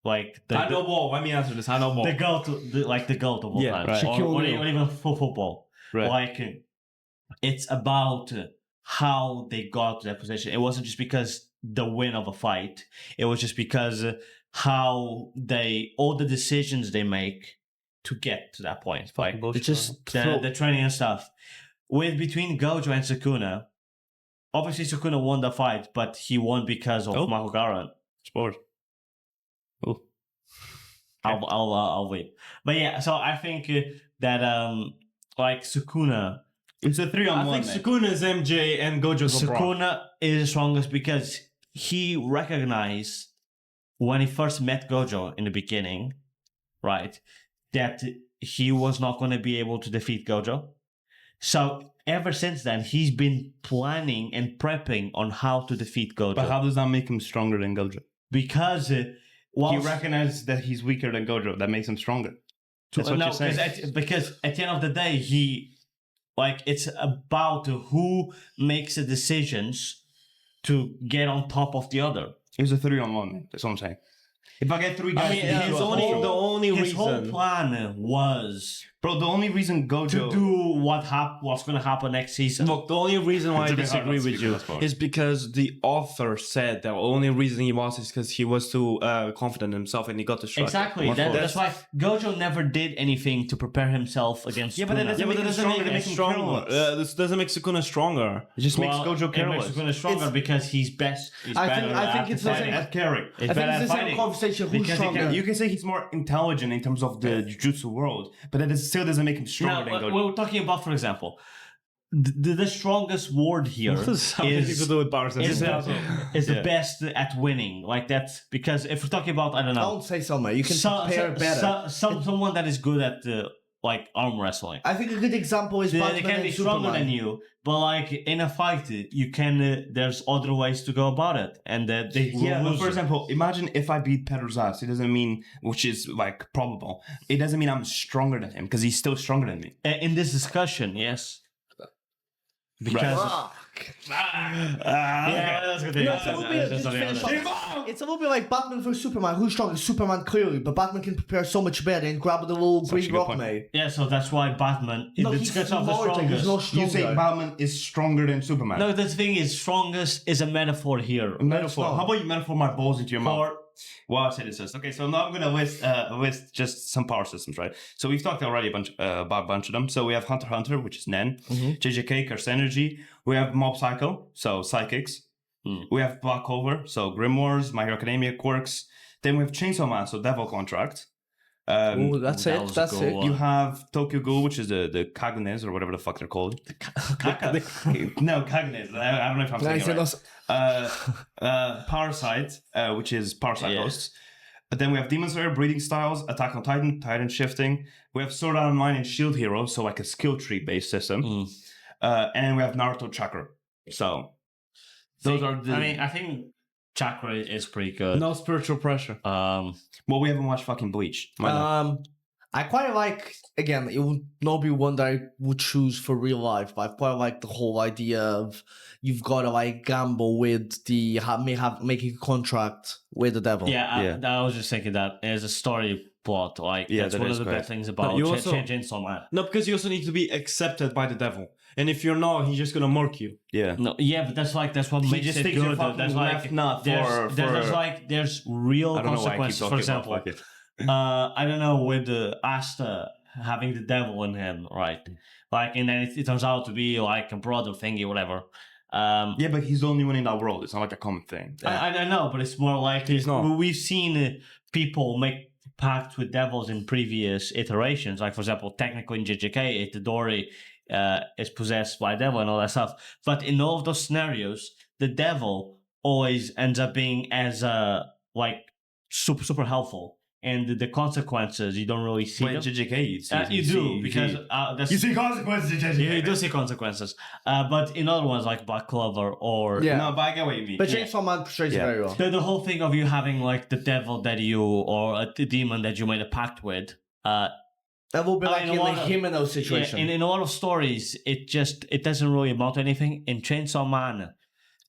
I know ball. Let me answer this. I know ball. the goat of all time, right. or even for football, Right. like it's about how they got to that position. It wasn't just because the win of a fight. It was just because how all the decisions they make to get to that point. Like It's just the training and stuff. Between Gojo and Sukuna, obviously Sukuna won the fight, but he won because of Mahogaran. Sport. Oh. I'll wait. But yeah, so I think that like Sukuna. It's a 3-on-1. I think Sukuna is MJ and Gojo's Sukuna is the strongest because he recognized when he first met Gojo in the beginning, right, that he was not going to be able to defeat Gojo. So ever since then, he's been planning and prepping on how to defeat Gojo. But how does that make him stronger than Gojo? Because he recognizes that he's weaker than Gojo. That makes him stronger. That's what you're saying. Because at the end of the day, it's about who makes the decisions to get on top of the other. It was a 3-on-1, man. That's what I'm saying. If I get 3 guys, his whole plan was, bro, the only reason Gojo to do what's going to happen next season. Look, the only reason why I disagree with you is because the author said the only reason he lost is because he was too confident in himself and he got distracted. Exactly. That's why Gojo never did anything to prepare himself against Sukuna. But that doesn't make him stronger. This doesn't make Sukuna stronger. It just makes Gojo careless. It makes Sukuna stronger because he's best. I think it's the same at carrying. I think it's the same conversation. Who's stronger? You can say he's more intelligent in terms of the jujutsu world, but that still doesn't make him stronger than Gojo. We're talking about, for example, the strongest ward here is the best at winning. Like that's because if we're talking about, I don't know. Don't say somewhere. You can prepare better. Someone that is good at like arm wrestling. I think a good example is Batman they can be and stronger Superman. than you, but like in a fight, you can. There's other ways to go about it, and they will but lose. for example, imagine if I beat Pedro's ass. It doesn't mean, which is like probable. It doesn't mean I'm stronger than him because he's still stronger than me. In this discussion, yes. Because that's good. It's a little bit like Batman versus Superman. Who's stronger? Superman clearly, but Batman can prepare so much better and grab the little green rock, mate. Yeah, so that's why Batman in the discussion of the strongest. You say Batman is stronger than Superman? No, the thing is, strongest is a metaphor here. A metaphor. How about you metaphor my balls into your mouth? Well, I said it says. Okay, so now I'm gonna list just some power systems, right? So we've talked already about a bunch of them. So we have Hunter x Hunter, which is Nen, JJK, Curse Energy. We have Mob Psycho, so Psychics. We have Black Clover, so Grimoires, My Hero Academia, Quirks. Then we have Chainsaw Man, so Devil Contract. That's it. You have Tokyo Ghoul, which is the Kagunes or whatever the fuck they're called. No, Kagunes. I don't know if I'm saying it right. Parasite, which is Parasite Ghosts. But then we have Demon Slayer, Breeding Styles, Attack on Titan, Titan Shifting. We have Sword Art Online and Shield Hero, so like a skill tree based system. And we have Naruto Chakra. So those are the. I mean, I think Chakra is pretty good. No spiritual pressure. Well, we haven't watched fucking Bleach. I I quite like, again, it would not be one that I would choose for real life, but I quite like the whole idea of you've got to like gamble with the making a contract with the devil. Yeah, I was just thinking that as a story plot, like that's that one is of the great. best things about you also- Chainsaw Man. No, because you also need to be accepted by the devil. And if you're not, he's just gonna murk you. Yeah. No, yeah, but that's what He makes just it takes your good. fucking That's left like nut there's real I don't know why I keep consequences. For talking example, about it. I don't know, with Asta having the devil in him, right? Like, and then it turns out to be like a brother thingy, whatever. Yeah, but he's the only one in that world. It's not like a common thing. I know, but it's more like He's not. we've seen people make pacts with devils in previous iterations. Like, for example, technically in JJK, Itadori is possessed by a devil and all that stuff. But in all of those scenarios, the devil always ends up being as like super helpful. And the consequences, you don't really see But in them. JJK, You do, because that's... you see consequences in JJK. You do see consequences. But in other ones, like Black Clover or... Yeah. No, but I get what you mean. But Chainsaw Man portrays it Yeah. very well. The whole thing of you having like the devil that you, or the demon that you made a pact with, That will be like in in a lot the of- Himeno situation. in a lot of stories, it doesn't really amount to anything. In Chainsaw Man,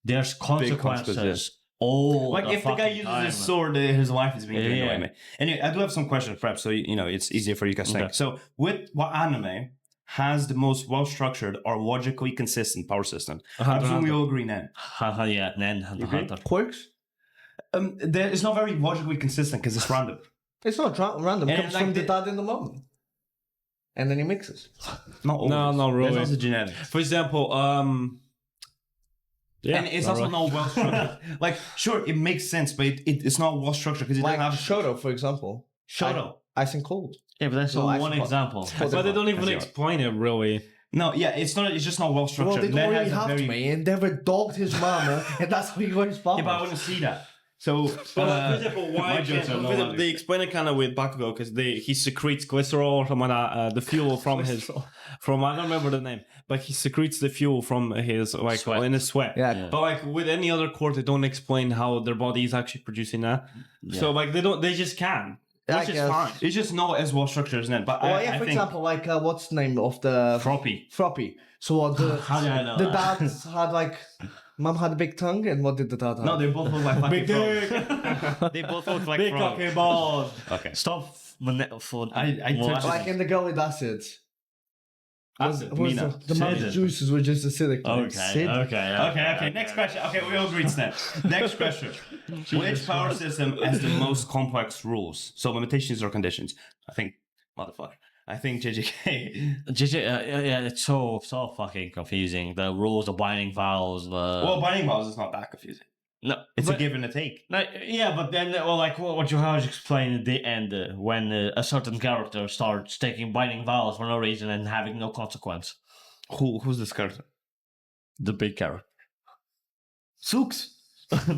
there's consequences. consequences, all like if the guy fucking uses time. his sword, his life is being taken Yeah. away. Man. Anyway, I do have some questions, perhaps, so you know it's easier for you guys to think. Okay. So, with what anime has the most well-structured or logically consistent power system? I presume we all agree, Nan. Haha, yeah, Nen Hunter agree? Hunter. Quirks? It's not very logically consistent because it's random. It's not random. It And comes like from the the- dad in the mom. And then he mixes. Not always. No, not really. There's also genetics. For example, yeah, and it's also not well structured. Like, sure, it makes sense, but it's not well structured because it Like doesn't have Shoto, for example. Shoto. Ice and Cold. Yeah, but that's No, I one forgot. example. but they don't even I see explain it really. No, yeah, it's not. It's just not well structured. Well, they Ned don't really has a have to, very- man. Endeavor dogged his mama, and that's how he got his powers. Yeah, but I want to see that. So, For example, why my jokes are for no example, logic. they explain it kind of with Bakugo because he secretes glycerol or something like that, the fuel from his from I don't remember the name, but he secretes the fuel from his like Sweat. in his sweat. Yeah. But like with any other core, they don't explain how their body is actually producing that. So like they just can, I which is guess. fine. it's just not as well structured as Ned. But Well, I yeah, for think example, like, what's the name of the... Froppy. Froppy. So what, How did I know the that? dad had, like... Mom had a big tongue, and what did the dad have? no, they both look like fucking frogs. They both look like Big frogs. cocky balls. Okay, Stop for I touched Like in the girl with acid. Acid, Was Mina. the mom's Acid. juices were just acidic. Okay, Okay. Next question. Okay, we all agreed to that. Next question. Which power system has the most complex rules? So limitations or conditions? I think, motherfucker. I think JJK. yeah, it's so fucking confusing. The rules, the binding vows, Well, binding balls is not that confusing. no, It's but, a give and a take. no, yeah, but then, well, like what you have explained at the end, when a certain character starts taking binding vows for no reason and having no consequence. Who's this character? The big character, Sooks.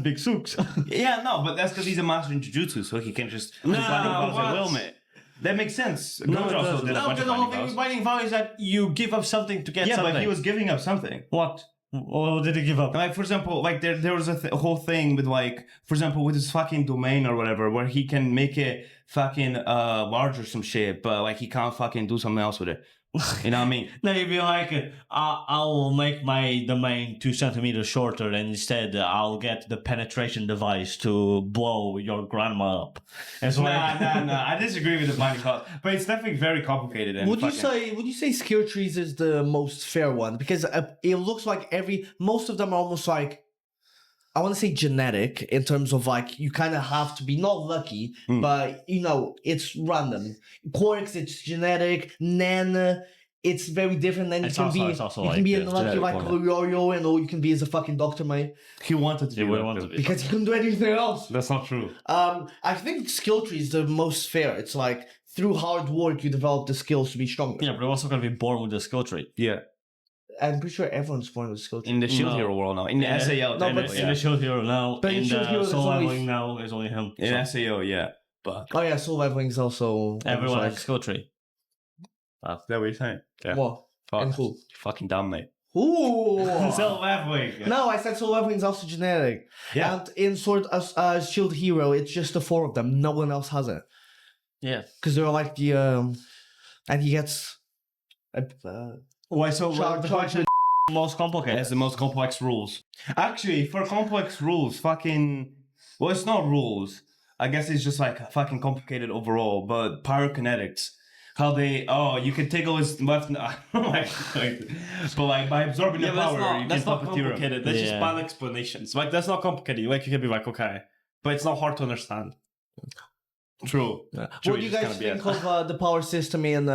big Sooks. Yeah, no, but that's because he's a master in jujutsu, so he can just do binding vows at will, mate. That makes sense. Gojo also did a No, bunch because of the whole binding thing vows. with binding vow is that you give up something to get Yeah, something. but he was giving up something. What? What did he give up? Like, for example, like there was a whole thing with like, for example, with his fucking domain or whatever, where he can make it fucking large or some shit, but like he can't fucking do something else with it. You know what I mean? No, you'd be like, I will make my domain 2 centimeters shorter, and instead I'll get the penetration device to blow your grandma up. It's like, Nah. I disagree with the binding vows, but it's definitely very complicated. And Would you say skill trees is the most fair one? Because it looks like most of them are almost like, I want to say genetic in terms of like you kind of have to be not lucky, but you know it's random. Quarks, it's genetic. Nen, it's very different. Then It's you can also- be it's also you like, can be yeah, unlucky genetic like one. Yo-Yo, and all you can be is a fucking doctor, mate, he wanted to Yeah, do we that, want though. to be. because he couldn't do anything else. That's not true. I think skill tree is the most fair. It's like through hard work you develop the skills to be stronger. yeah, but you're also going to be born with the skill tree. Yeah, I'm pretty sure everyone's born with skill tree. in the Shield No. Hero world now, in the Yeah. SAO, No, then but it's- In the Shield Hero now, But in in Shield Hero, the there's Soul only- Leveling now, is only him. in So SAO, yeah. But Oh yeah, Soul Leveling's also everyone has like a skill tree. is that what you're saying? Yeah. what? And who? Fucking dumb, mate. Ooh. Leveling. No, I said Soul Leveling's also genetic. Yeah. And in Shield Hero, it's just the 4 of them. No one else has it. Yeah. Because they're like the and he gets Why so? charged with Most It complicated. has the most complex rules. Actually, for complex rules, well, it's not rules. I guess it's just like fucking complicated overall. But pyrokinetics, how you can take all his left. But like by absorbing the power, you that's can not puppeteer him. complicated. That's just Yeah. bad explanations. Like that's not complicated. Like you can be like, okay, but it's not hard to understand. True. What True, do you it's guys kinda think of the power system in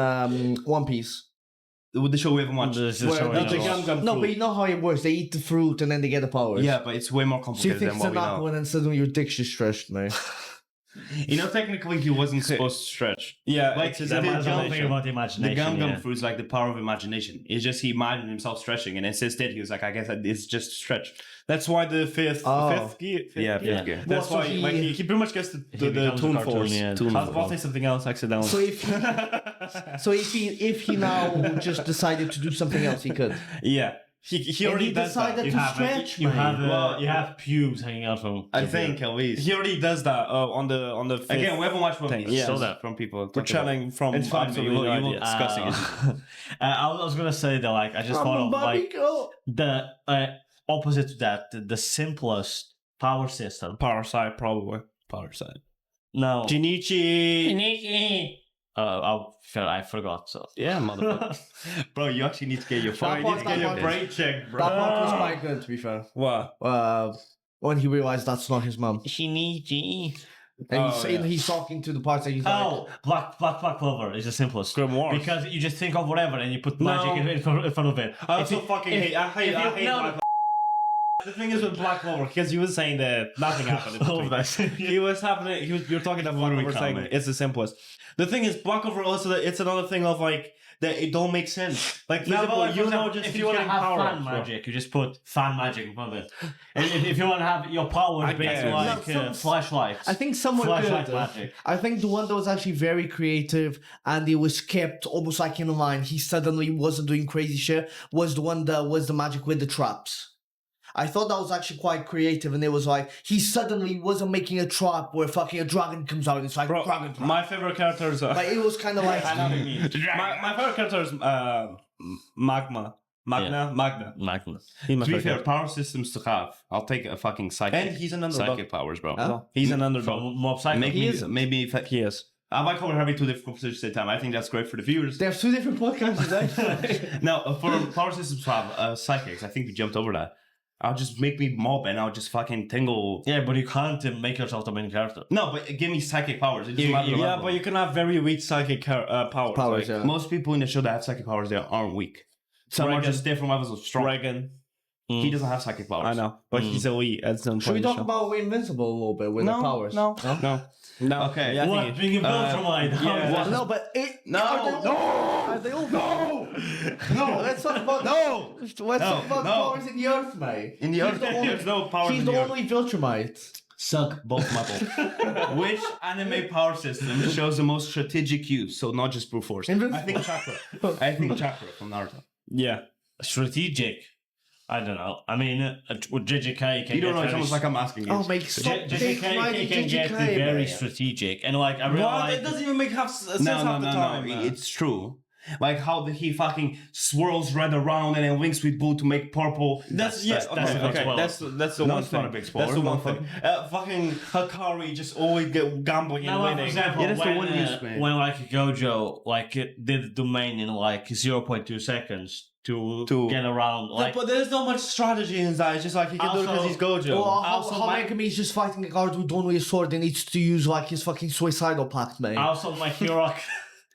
One Piece? With the show we haven't watched. This is Where showing the us. Gum No, fruit. but you know how it works. They eat the fruit and then they get the powers. Yeah, but it's way more So you complicated think than it's what an we apple know. and then suddenly your dick's just stretched, man. You know, technically he wasn't supposed to stretch. Yeah, Like, it's his the That's something imagination. about The imagination. Gum yeah. fruit is like the power of imagination. It's just he imagined himself stretching, and instead he was like, I guess it's just stretch. That's why the fifth gear. Fifth Yeah. gear. That's Well, why so like, he- he pretty much gets the becomes a toon cartoon, force. yeah. I was about to say something else accidentally. So if he now just decided to do something else, he could. Yeah, he And already he does that. decided You to have stretch, you man. have you have pubes hanging out from. I think at least. He already does that on the fifth. Again, we haven't watched One thing, Piece. yeah. So So that from people. We're talking about- chatting from It's fine, absolutely you no will idea. discussing it. I was gonna say that like I just thought of like the opposite to that, the simplest power system. Power side, probably. Power side. No. Jinichi. I forgot. So Yeah, motherfucker. Bro, you actually need to get your That part- that part- brain checked, That part was quite good, to be fair. What? When he realized that's not his mom. Shinichi. And Oh, yeah. he's talking to the parts that he's like, Oh, black clover is the simplest. Grimoire. Because you just think of whatever and you put No. magic in front of it. I If also you- fucking if- hate. I hate no, Black Clover. The thing is with Black Clover, because he was saying that nothing happened. in All of between. that. He was happening. You're talking about Black do we Clover call saying it? it's the simplest. The thing is, Black Clover also it's another thing of like that it don't make sense. Like for No, example, but like, you for know, example, just if you want to getting have power fan ups, bro. magic, you just put fan magic in front of it. And if you want to have your powers based guess. like No, some- flashlights. I think someone Flashlight good. magic. I think the one that was actually very creative and it was kept almost like in a line. He suddenly wasn't doing crazy shit. Was the one that was the magic with the traps. I thought that was actually quite creative, and it was like he suddenly wasn't making a trap where fucking a dragon comes out. And it's like Bro, dragon trap. my favorite characters. Like it was kind of like I know what you mean. My favorite character is Magna. Magnus. He's my To be favorite fair, character. power systems to have. I'll take a fucking psychic. And he's an underdog. Psychic powers, bro. Huh? He's an underdog. From Mob Psycho. Make He me, is. maybe if He is. I like how we're having two different conversations at the same time. I think that's great for the viewers. there's two different podcasts. Actually. Now, for power systems to have psychics, I think we jumped over that. I'll just make me mob and I'll just fucking tingle. Yeah, but you can't make yourself the main character. No, but give me psychic powers. It doesn't matter the Yeah, level. but you can have very weak psychic powers. Powers, like yeah. Most people in the show that have psychic powers, they aren't weak. Some are Dragon. just different levels of strong. Dragon. He doesn't have psychic powers. I know, but he's elite at some point. Should we in the talk show. about We're Invincible a little bit with the powers? No. Okay. Yeah, I What? think Being a Viltrumite? How yeah. is that? No, but No, are they all no. Let's talk about let's talk about no. powers in the Earth, mate. In the Earth, there's no powers He's in the the Earth. only Viltrumite. Suck both my balls. Which anime power system shows the most strategic use? So not just brute force. Invincible. I think Chakra. I think Chakra from Naruto. Yeah. Strategic. I don't know. I mean, with JJK, can You don't know. get It's very almost like I'm asking you. Oh, make stop. JJK can get very strategic, and like I really Well, like. it doesn't even make half sense no, half the time. man. It's true. Like how he fucking swirls red around and then links with blue to make purple. That's yes. that's a big okay. spoiler. That's the No, one it's thing. not a big spoiler, That's the one no thing. Fucking Hakari just always get gambling and Now, like, for winning. example, Yeah, that's the when, one use, man. when like Gojo like did the domain in like 0.2 seconds to get around, like but there's not much strategy in that. It's just like he can do it because Also- he's Gojo. Well, Also, how my- Megami is just fighting a guard with only a sword and needs to use like his fucking suicidal pact, mate. also my hero.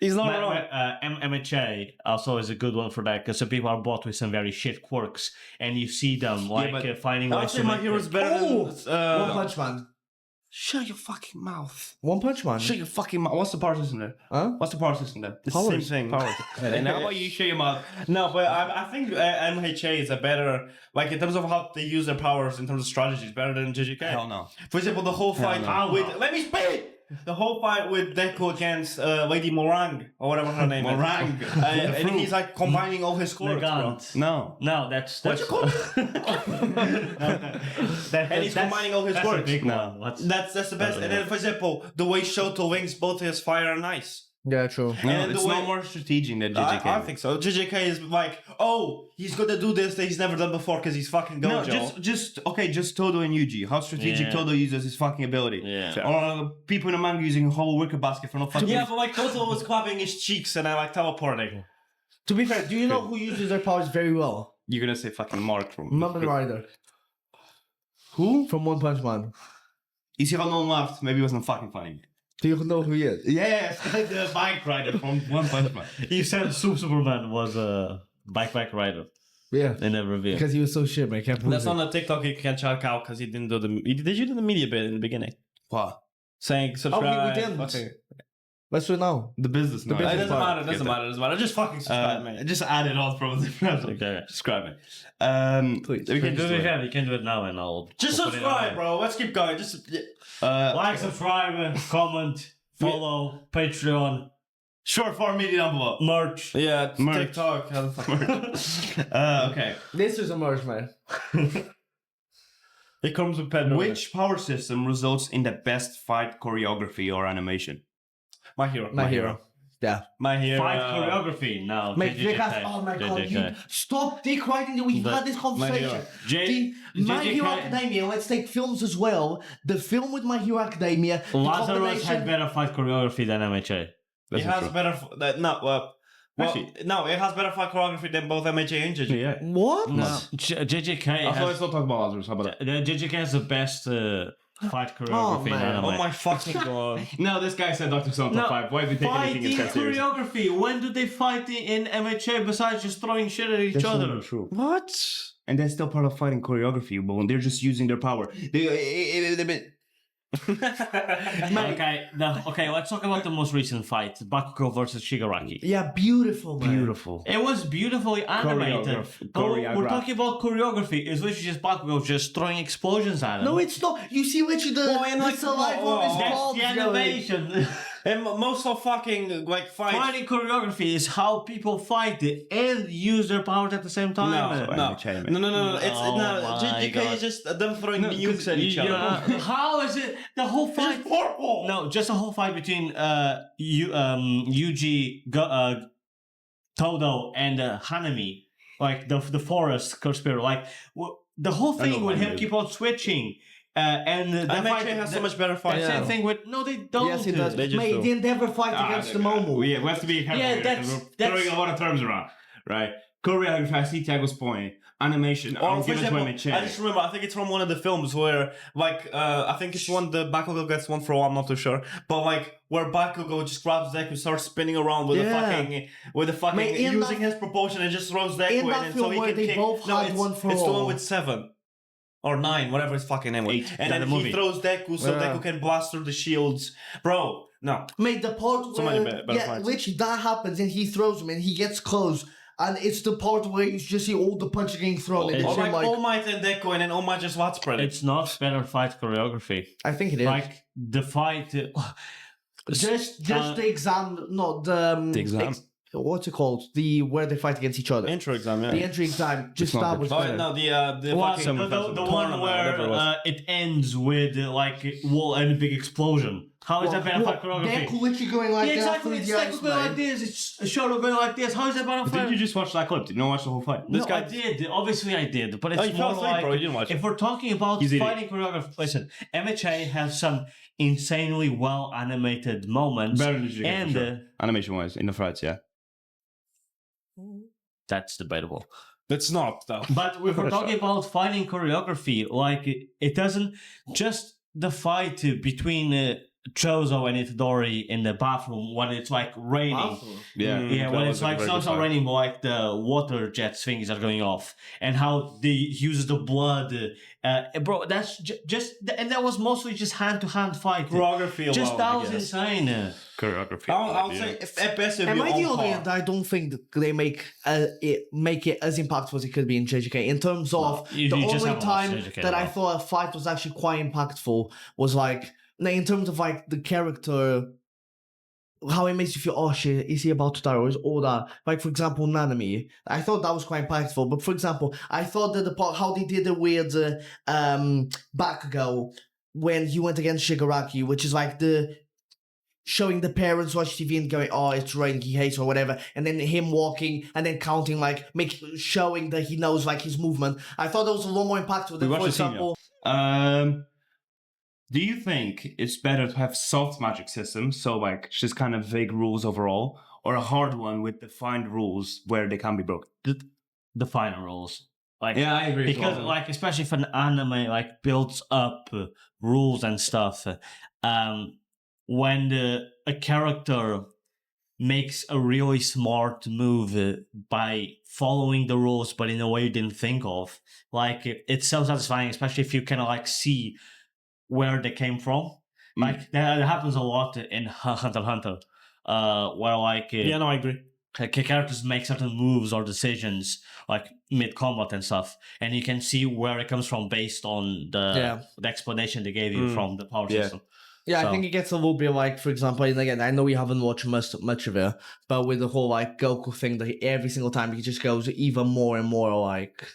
He's not My, wrong. MHA also is a good one for that because some people are bought with some very shit quirks, and you see them like but finding I'll ways say to my make hero's it. better Oh! than. One Punch Man. Shut your fucking mouth. One Punch Man. Shut your fucking mouth. What's the power system there? Huh? What's the power system there? The Powers. same thing. Powers. And how about you shut your mouth? No, but I think MHA is a better, like in terms of how they use their powers in terms of strategies, better than JJK. Hell no. For example, the whole fight no. with. Let me speak! the whole fight with Deku against Lady Morang or whatever her name Morang. is. And he's like combining all his quirks, bro. Nagant. No. No, that's What you call And he's combining all his that's a quirks. big No. one. What's, That's the best. And then, for example, the way Shoto links both his fire and ice. Yeah, true. No, And it's the no way- more strategic than JJK. I think so. JJK is like, oh, he's gonna do this that he's never done before because he's fucking Gojo. No, just Todo and Yuji. How strategic Yeah. Todo uses his fucking ability. Yeah. Or people in the manga using a whole wicker basket for no fucking Yeah, reason. but like Toto was clapping his cheeks and I like teleporting. To be fair, do you know who uses their powers very well? You're gonna say fucking Mark from Kamen Rider who? from One Punch Man. You see how no one laughed? Maybe it wasn't fucking funny. Do you know who he is? Yes, the bike rider from One Punch Man. you said Superman was a bike rider Yeah. in the review. Because he was so shit, man. I can't prove That's it. on the TikTok you can check out because he didn't do the. Did you do the media bit in the beginning? What? Saying subscribe. we didn't. Okay. Let's do it now. The business. No, business It doesn't part. matter. Doesn't matter. Doesn't matter. Just fucking subscribe, man. Just add it on from the Okay. Subscribe me. Please. We You can can just do do it, it. yeah, you can do it now and I'll Just I'll put it subscribe, on. bro. Let's keep going. Just Like, subscribe, comment, follow, Patreon, Short form media down below. merch. yeah, Merch. TikTok. How the fuck? Okay. This is a merge, man. It comes with pen. Which power system results in the best fight choreography or animation? My hero. My hero. Yeah. My hero. Fight choreography now. Mate, JJK. oh my god, you JJK. stop dick riding. We've had this conversation. My Hero Academia, let's take films as well. The film with My Hero Academia. the Lazarus combination- had better fight choreography than MHA. It has better. Actually- no, it has better fight choreography than both MHA and JJ. Yeah. What? No, JJK Let's has, not talk about Lazarus. How about that? JJK has the best fight choreography in man. anime. Oh my fucking god. No, this guy said Dr. Stone No, top 5. Why have you taken anything Fighting that seriously? choreography. When do they fight in MHA besides just throwing shit at each other? True. What? And that's still part of fighting choreography, but when they're just using their power. Okay, let's talk about the most recent fight, Bakugo versus Shigaraki. Yeah, beautiful, man. Beautiful. It was beautifully animated. But we're Choreographed. talking about choreography. It's literally just Bakugo just throwing explosions at him. No, it's not. You see literally the, and the like- saliva on his That's palms the going. animation. And most of fucking like fights. Fighting choreography is how people fight it and use their powers at the same time. No. It's Oh no. my JJK God. is just them throwing nukes at each other. How is it the whole fight? It's horrible. No, just a whole fight between Yuji, Todo, and Hanami, like the forest conspirator. Like the whole I know thing with him Hanami. keep on switching. And the MHA fight has so much better the fights. same thing with no, they don't. Yes, it does. They just Mate, do. he didn't ever fight against the Momo. Yeah, we have to be careful. Yeah, here, 'cause that's- we're throwing a lot of terms around, right? Choreography, I see Tiago's point. Animation, Or I'll for give it to example, MHA. I just remember, I think it's from one of the films where, like, I think it's one the Bakugo gets one for all. I'm not too sure, but like where Bakugo just grabs Deku, starts spinning around with the fucking Mate, in using that- his propulsion and just throws Deku in in, that and film so he where can they kick. both No, had it's, one for it's the one all. with 7 or 9, whatever his fucking name was, 8. and Yeah, then the he movie. throws Deku so Yeah. Deku can blast through the shields, bro. No, Mate, the part So many where better fights. which that happens and he throws him and he gets close, and it's the part where you just see all the punches getting thrown. And or it's like, him like, All Might and Deku, and then All Might just what spread it. It's not better fight choreography. I think it is. Like the fight. just the exam, not the exam. what's it called? The where they fight against each other. Intro exam, yeah. The entry exam. Just not that the- was Oh better. no, the Well, fucking the tournament, one whatever it where was. it ends with like wall and a big explosion. How is that better fight choreography? Deku literally going like Yeah, that exactly. through It's the like ice, going like man. this. It's a Shoto going like this. How is that better But fight? did you just watch that clip? Did you not watch the whole fight? No, I did. Obviously, I did. But it's Oh, you fell more asleep, like bro. You didn't watch it. if we're talking about He's idiot. fighting choreography. Listen, MHA has some insanely well animated moments, Better than JJK, and for sure. Animation-wise, in the fights, yeah. that's debatable. That's not though. But if we're talking about fighting choreography, like it doesn't just the fight between Chozo and Itadori in the bathroom when it's like raining. Yeah, Yeah, when it's like so raining, but like the water jet things are going off, and how they use the blood, bro. That's just, and that was mostly just hand to hand fight. Choreography alone, Just that I was guess. insane. choreography. I'll say if at best it'd Am be I the on only par. one that I don't think that they make it as impactful as it could be in JJK in terms of You the just only haven't watched time JJK that I though. thought a fight was actually quite impactful was like in terms of like the character, how it makes you feel, oh shit, is he about to die or is all that? Like, for example, Nanami, I thought that was quite impactful. But for example, I thought that the part, how they did it with Bakugo when he went against Shigaraki, which is like the showing the parents watch TV and going, oh, it's raining, he hates or whatever, and then him walking and then counting, like, showing that he knows, like, his movement. I thought that was a lot more impactful than, for example... Do you think it's better to have soft magic systems, so like just kind of vague rules overall, or a hard one with defined rules where they can be broken? The final rules. Like, Yeah, I agree. because like, especially if an anime like builds up rules and stuff, when a character makes a really smart move by following the rules, but in a way you didn't think of, like it's so satisfying, especially if you kind of like see where they came from. Like that happens a lot in Hunter x Hunter, where like I agree. Characters make certain moves or decisions like mid combat and stuff, and you can see where it comes from based on the explanation they gave you from the power system. Yeah, So- I think it gets a little bit like, for example, and again, I know we haven't watched much of it, but with the whole like Goku thing, that every single time he just goes even more and more like,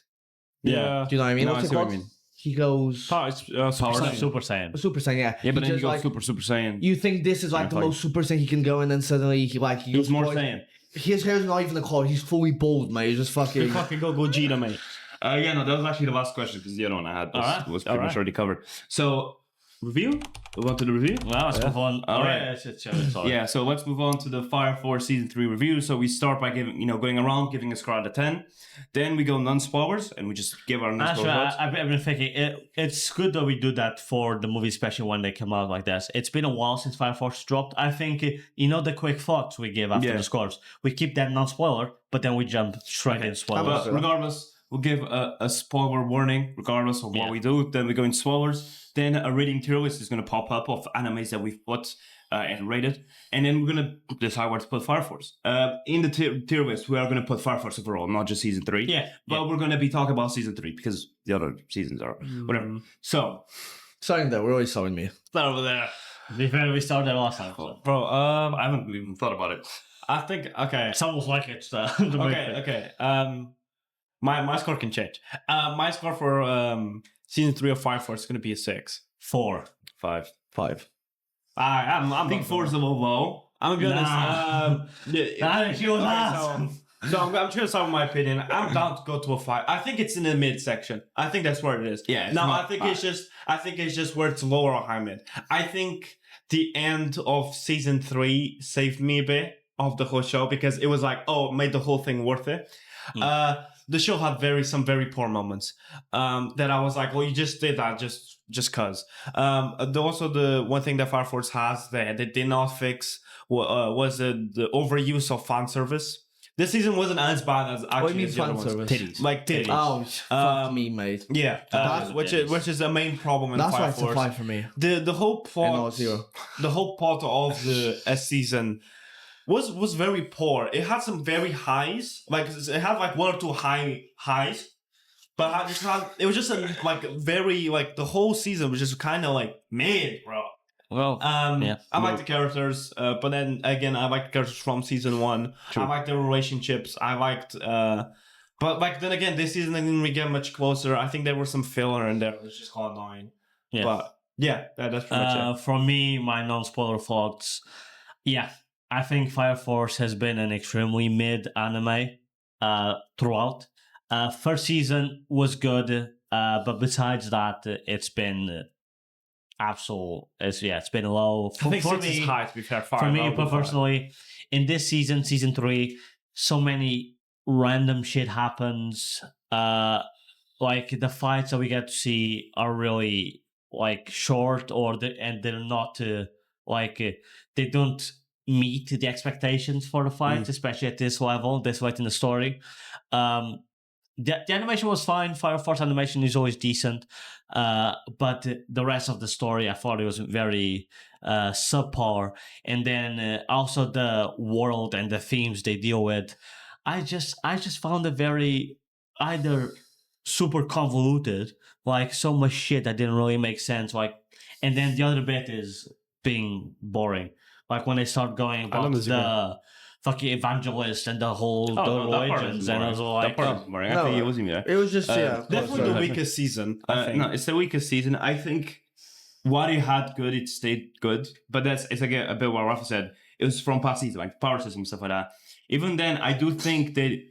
Yeah. do you know what I mean? No, What's I it see what called? you mean. He goes Power Super Saiyan. Super Saiyan, yeah. Yeah, but then just, you go like, Super Saiyan. You think this is like the most Super Saiyan he can go, and then suddenly he He goes was more more Saiyan. His hair's not even a color. He's fully bald, mate. He's just fucking. Fucking go Gogeta, mate. Yeah, no, that was actually the last question because the other one I had was pretty much already covered. So, review? We'll go to the review? Well, let's move on. All right. Yeah, So let's move on to the Fire Force Season 3 review. So we start by going around, giving a score out of 10. Then we go non-spoilers, and we just give our non-spoiler Actually, thoughts. I've been thinking it's good that we do that for the movie, especially when they come out like this. It's been a while since Fire Force dropped. I think, the quick thoughts we give after the scores, we keep that non-spoiler, but then we jump straight in spoilers. But regardless, we'll give a spoiler warning, regardless of what we do. Then we go in spoilers. Then a rating tier list is going to pop up of animes that we've put and rated. And then we're going to decide where to put Fire Force. In the tier list, we are going to put Fire Force overall, not just Season 3. Yeah. But we're going to be talking about Season 3 because the other seasons are whatever. So, Starting there, we're always showing me. Start over there. We started last time. So. Bro, I haven't even thought about it. I think, okay. It's almost like it's the Okay. My score can change. My score for Season 3 of Fire Force is going to be a 6. 4. 5. I think 4 is a little low. I'm going to be honest. So I'm trying to start with my opinion. I'm down to go to a 5. I think it's in the mid section. I think that's where it is. Yeah. No, I think it's just where it's lower or high mid. I think the end of Season 3 saved me a bit of the whole show because it was like, made the whole thing worth it. The show had some very poor moments that I was like, well, you just did that just cause. Also, the one thing that Fire Force has that they did not fix was the overuse of fan service. This season wasn't as bad as actually. What do you mean the other fan ones. service? Titties. Like titties. Oh, fuck me, mate. Yeah, which is the main problem in That's Fire why it's a Force. 5 for me. The whole plot, And not 0. the whole plot of the season was very poor. It had some very highs, like it had like 1 or 2 highs, but it was just very like the whole season was just kind of like mid, bro. Well, I like the characters, but then again, I like the characters from season 1. True. I like their relationships. I liked, but like then again, this season I didn't really get much closer. I think there was some filler in there. It was just kind of annoying. Yeah. But yeah, that's pretty much it. For me, my non-spoiler thoughts. Yeah, I think Fire Force has been an extremely mid anime throughout. First season was good, but besides that, it's been it's been low. I think for 6 is me, high, to be fair. for me personally, in this season 3, so many random shit happens. Like the fights that we get to see are really like short, and they're not they don't meet the expectations for the fights, especially at this level, this late in the story. The animation was fine. Fire Force animation is always decent, but the rest of the story I thought it was very subpar. And then also the world and the themes they deal with, I just found it very either super convoluted, like so much shit that didn't really make sense. Like and then the other bit is being boring. Like when they start going about the fucking evangelist and the whole the religions, and I was like, that part is boring. I No, think it wasn't there. It was just Definitely the weakest season. I think. No, it's the weakest season. I think what it had good, it stayed good. But it's like a bit what Rafa said. It was from past season, like power system stuff like that. Even then, I do think they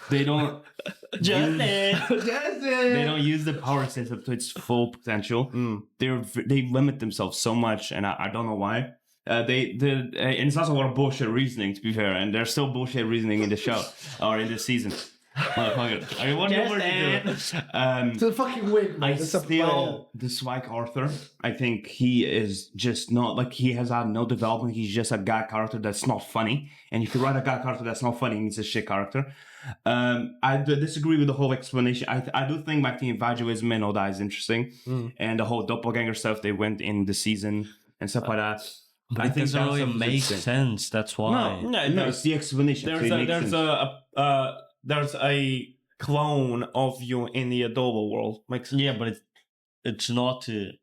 don't they don't use the power system to its full potential. They limit themselves so much, and I don't know why. And it's also a lot of bullshit reasoning, to be fair, and there's still bullshit reasoning in the show or in this season. Motherfucker. I mean, what do you do? to the fucking wig, man. I still dislike Arthur. I think he is just not like he has had no development. He's just a guy character that's not funny. And if you write a guy character that's not funny, it's a shit character. I disagree with the whole explanation. I do think like the evangelism and all that is interesting, and the whole doppelganger stuff they went in the season and stuff like that. But it doesn't really make sense. That's why. No, it's the explanation. There's a clone of you in the Adobe world. Yeah, but it's not. It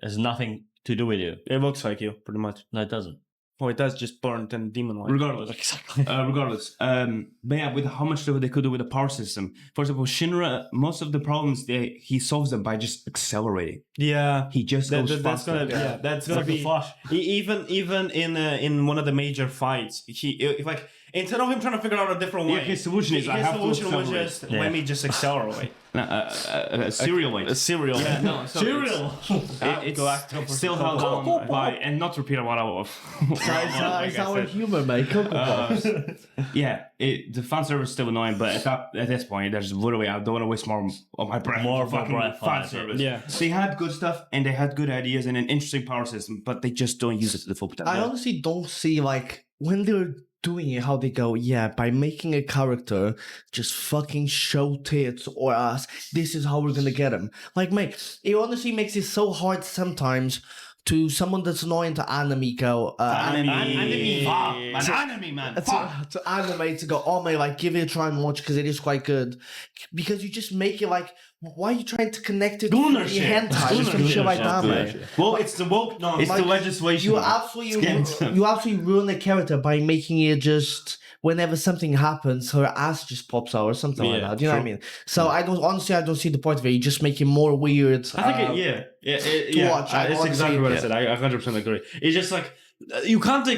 has nothing to do with you. It looks like you, pretty much. No, it doesn't. Oh, it does, just burnt and demon-like. Regardless. But yeah, with how much they could do with the power system. For example, Shinra, most of the problems he solves them by just accelerating. Yeah, he just goes faster. That's gonna be Flash. Even in one of the major fights, like instead of him trying to figure out a different way, his solution is let me just accelerate. Serial. Yeah, no, Cereal. It's still held on by, and not repeat what I was. It's our humor, mate. Yeah, the fan service is still annoying, but at this point, there's literally I don't want to waste more of my breath. More of my breath. Fan service. Yeah, they had good stuff and they had good ideas and an interesting power system, but they just don't use it to the full potential. I honestly don't see like when they're doing it, how they go, by making a character just fucking show tits or ass, this is how we're gonna get him. Like, mate, it honestly makes it so hard sometimes to someone that's not into anime go, anime, man. To anime to go, oh man, like give it a try and watch because it is quite good. Because you just make it like, why are you trying to connect it to the hentai or some shit like that, man? Well, it's the woke, no, it's like, the legislation. You absolutely ruin the character by making it just whenever something happens, her ass just pops out or something like that. Do you know what I mean? So I don't see the point of it. You just make it more weird. I think to watch. It's exactly what I said. I 100% agree. It's just like you can't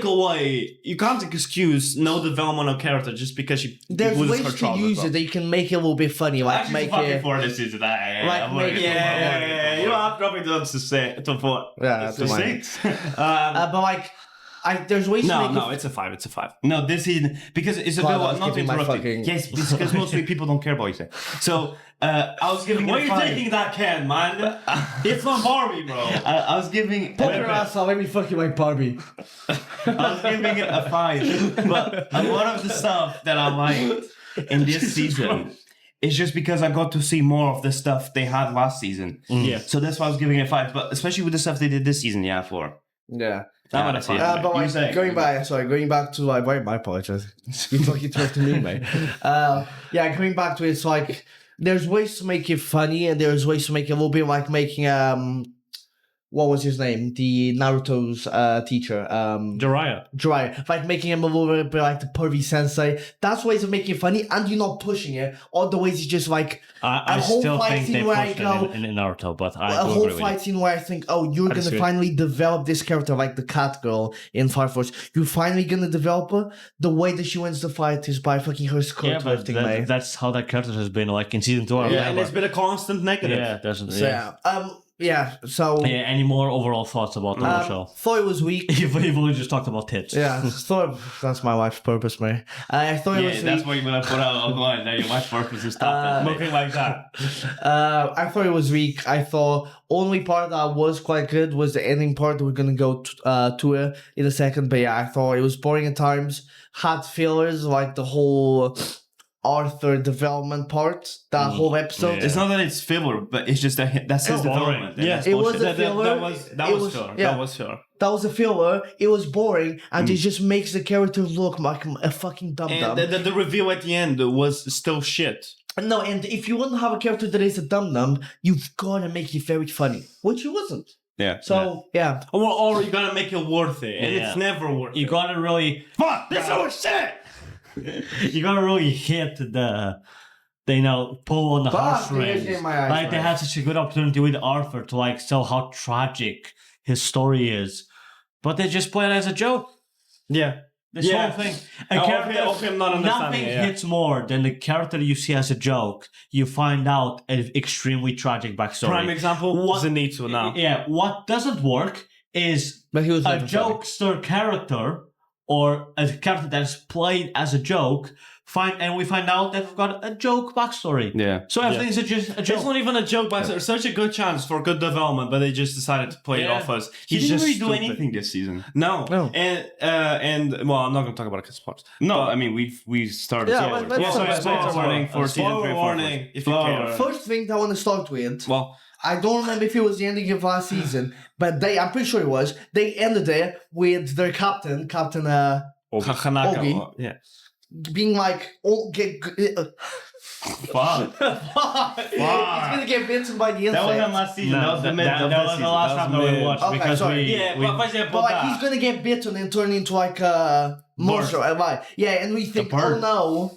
excuse no development of character just because she there's loses ways her child. To use it that you can make it a little bit funny, like make it. Before this is that. You don't have dropping them to say to 4. Yeah, to 6. But like. There's ways to make it... it's a 5. It's a 5. No, this is because it's a bit not interrupting. Yes, because mostly people don't care about you. So I was giving. Why are you taking that can, man? It's not Barbie, bro. I was giving. Pop your ass out. Let me fuck you like Barbie. I was giving it a 5, but a lot of the stuff that I liked in this season. It's just because I got to see more of the stuff they had last season. Yeah. So that's why I was giving it a 5. But especially with the stuff they did this season, 4. Yeah. I'm gonna see but like, going back to like, my apologies. You're talking to me, mate. Going back to it, it's like there's ways to make it funny, and there's ways to make it a little bit like making what was his name? The Naruto's teacher. Jiraiya. Like making him a little bit like the pervy sensei. That's ways of making it funny, and you're not pushing it. All the ways is just like I still think they pushed it in Naruto, but I a whole fight scene where I think, oh, you're gonna finally develop this character like the cat girl in Fire Force. You're finally gonna develop her. The way that she wins the fight is by fucking her skirt lifting, mate. That's how that character has been like in season 2. And it's been a constant negative. Yeah, doesn't. So any more overall thoughts about the whole show? Thought it was weak. You've only just talked about tits. Yeah, thought that's my wife's purpose, mate. I thought it was weak. That's what you're gonna put out online. Now your wife's purpose is stop looking like that. I thought it was weak. I thought only part that was quite good was the ending part. We're gonna go to it in a second, but I thought it was boring at times. Had fillers like the whole Arthur development part, that whole episode. Yeah. It's not that it's filler, but it's just that's his development. Yeah, it was a filler. That was fair. That was fair. That was a filler. It was boring, and it just makes the character look like a fucking dum-dum. And the reveal at the end was still shit. No, and if you want to have a character that is a dum-dum, you've got to make it very funny, which it wasn't. Yeah. So yeah, Or you gotta make it worth it, and Yeah. it's never worth You it. gotta really, Fuck! This so much shit! you gotta really hit the pull on the Fuck, heartstrings. tears in my eyes, Like they man. had such a good opportunity with Arthur to like tell how tragic his story is, but they just play it as a joke. Yeah. This Yeah. whole thing. Okay, I'm not understanding Nothing it, yeah. hits more than the character you see as a joke. You find out an extremely tragic backstory. Prime example, What- Zenitsu now. Yeah, what doesn't work is but he was a never funny. jokester character or a character that is played as a joke. We find out that we've got a joke backstory. Yeah. So everything's just a joke. It's not even a joke, but there's such a good chance for good development, but they just decided to play it Yeah. off as He he's didn't just really do stupid. anything this season. No. No. And well, I'm not gonna talk about it because spoilers. No, I mean we started. Yeah, spoilers. let's Yeah, talk so about spoiler it. warning for season 3 Spoiler and 4. warning, if you care. First thing I want to start with, Well, I don't remember if it was the ending of last season, but I'm pretty sure it was. They ended it with their captain Hanaka. Ogi. Yeah. being like, "Oh, Fuck. he's gonna get bitten by the insect." That wasn't last season. No, that was the mid. that was the last time that we watched Okay, because sorry. Yeah, we but But like he's gonna get bitten and turn into like a monster, right? Yeah, and we think, oh bird. no,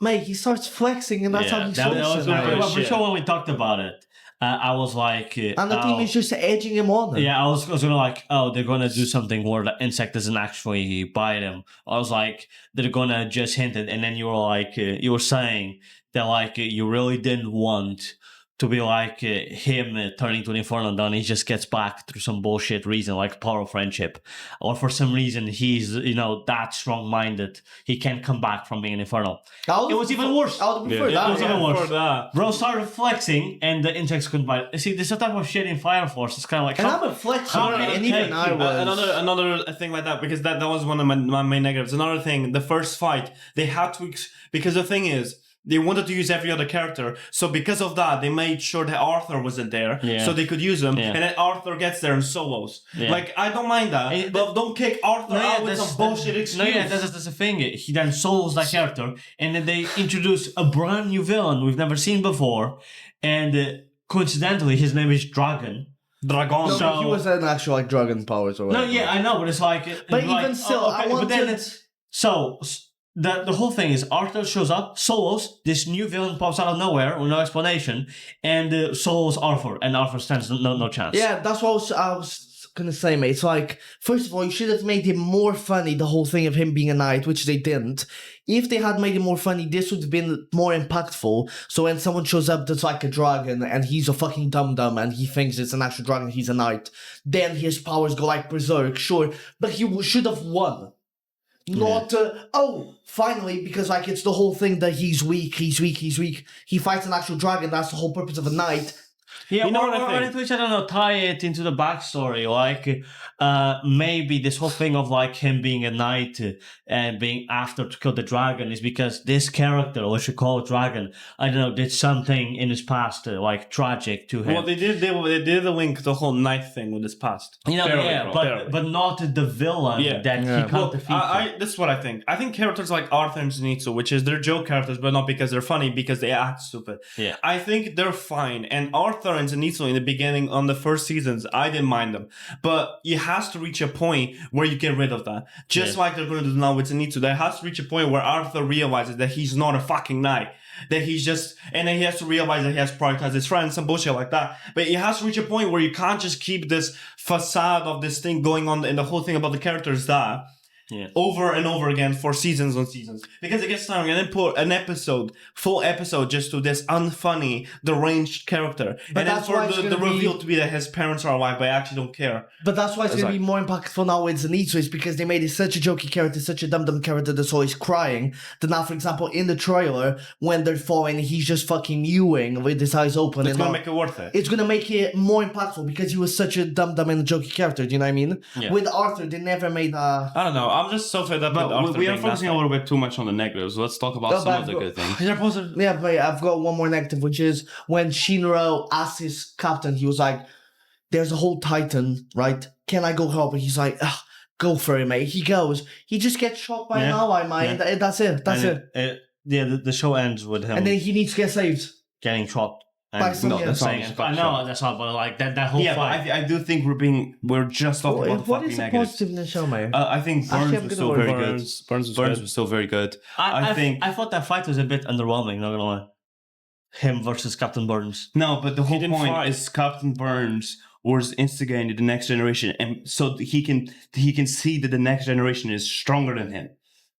mate, he starts flexing, and that's how he that was switches. I'm pretty sure when we talked about it, I was like, And the team is just edging him on. yeah, I was gonna like, oh, they're gonna do something where the insect doesn't actually bite him. I was like, they're gonna just hint it, and then you were like, you were saying that like you really didn't want to be like him turning to an inferno, and then he just gets back through some bullshit reason, like power of friendship, or for some reason he's that strong-minded he can't come back from being an inferno. It was even worse. I would prefer It that. was yeah. even worse. For that. Bro started flexing, and the insects couldn't bite. You see, this is the type of shit in Fire Force. It's kind of like And I'm a flexor, how and many even take I you? was. Another thing like that, because that was one of my main negatives. Another thing, the first fight, they had to because the thing is, they wanted to use every other character, so because of that, they made sure that Arthur wasn't there, Yeah. so they could use him. Yeah. And then Arthur gets there and solos. Yeah. Like I don't mind that, but don't kick Arthur out with some bullshit excuse. No, yeah, that's the thing. He then solos that character, and then they introduce a brand new villain we've never seen before, and coincidentally, his name is Dragon. Dragon. No, So- but he was an actual like dragon powers or No, whatever. yeah, I know, but it's like, But like, even still, I but then wanted. so. The whole thing is Arthur shows up, solos, this new villain pops out of nowhere with no explanation, and solos Arthur, and Arthur stands no chance. Yeah, that's what I was gonna say, mate. It's like, first of all, you should have made it more funny, the whole thing of him being a knight, which they didn't. If they had made it more funny, this would have been more impactful. So when someone shows up that's like a dragon, and he's a fucking dum-dum, and he thinks it's an actual dragon, he's a knight, then his powers go like berserk, sure, but he should have won. Not, finally, because like it's the whole thing that he's weak. He fights an actual dragon, that's the whole purpose of a knight. Yeah, You know or what I at think? least, I don't know, tie it into the backstory. Like, maybe this whole thing of like him being a knight and being after to kill the dragon is because this character, or should call it dragon, I don't know, did something in his past like tragic to him. Well, they did link the whole knight thing with his past. Barely, bro, barely. but not the villain Yeah. that he Yeah. can't defeat. This is what I think. I think characters like Arthur and Zenitsu, which is they're joke characters, but not because they're funny, because they act stupid. Yeah. I think they're fine. And Arthur and Zenitsu in the beginning, on the first seasons, I didn't mind them. But it has to reach a point where you get rid of that. Just like they're going to do now with Zenitsu. There has to reach a point where Arthur realizes that he's not a fucking knight. That he's just, and then he has to realize that he has to prioritize his friends, some bullshit like that. But it has to reach a point where you can't just keep this facade of this thing going on, and the whole thing about the characters that over and over again for seasons on seasons, because it gets tiring. And then put an full episode just to this unfunny, deranged character, But and then that's why for it's the gonna reveal be- to be that his parents are alive, but I actually don't care. But that's why it's going to be more impactful now with Zenitsu, is because they made it such a jokey character, such a dum-dum character that's always crying, that now, for example, in the trailer, when they're falling, he's just fucking mewing with his eyes open. It's and gonna all. make it worth it. It's going to make it more impactful because he was such a dum-dum and a jokey character, do you know what I mean? Yeah. With Arthur, they never made a... I don't know. I'm just so fed up with Arthur. But we are being focusing that a little bit too much on the negatives. Let's talk about No, some but of the I've good things. Yeah, but I've got one more negative, which is when Shinra asked his captain, he was like, there's a whole titan, right? Can I go help? And he's like, go for it, mate. He goes. He just gets shot by an ally, mate. That's it. That's And it. the show ends with him And then he needs to get saved. getting shot By some- No, yeah, that's saying not. it. I know that's not, but like that whole Yeah, fight. but I do think we're just talking about the What fucking is the negatives. positive in the show, mate? I think Actually, Burns I'm was gonna still vote very good. Burns was Burns good. was still very good. I thought that fight was a bit underwhelming. Not gonna lie, him versus Captain Burns. No, but the whole didn't point fight. is Captain Burns was instigating the next generation, and so he can see that the next generation is stronger than him.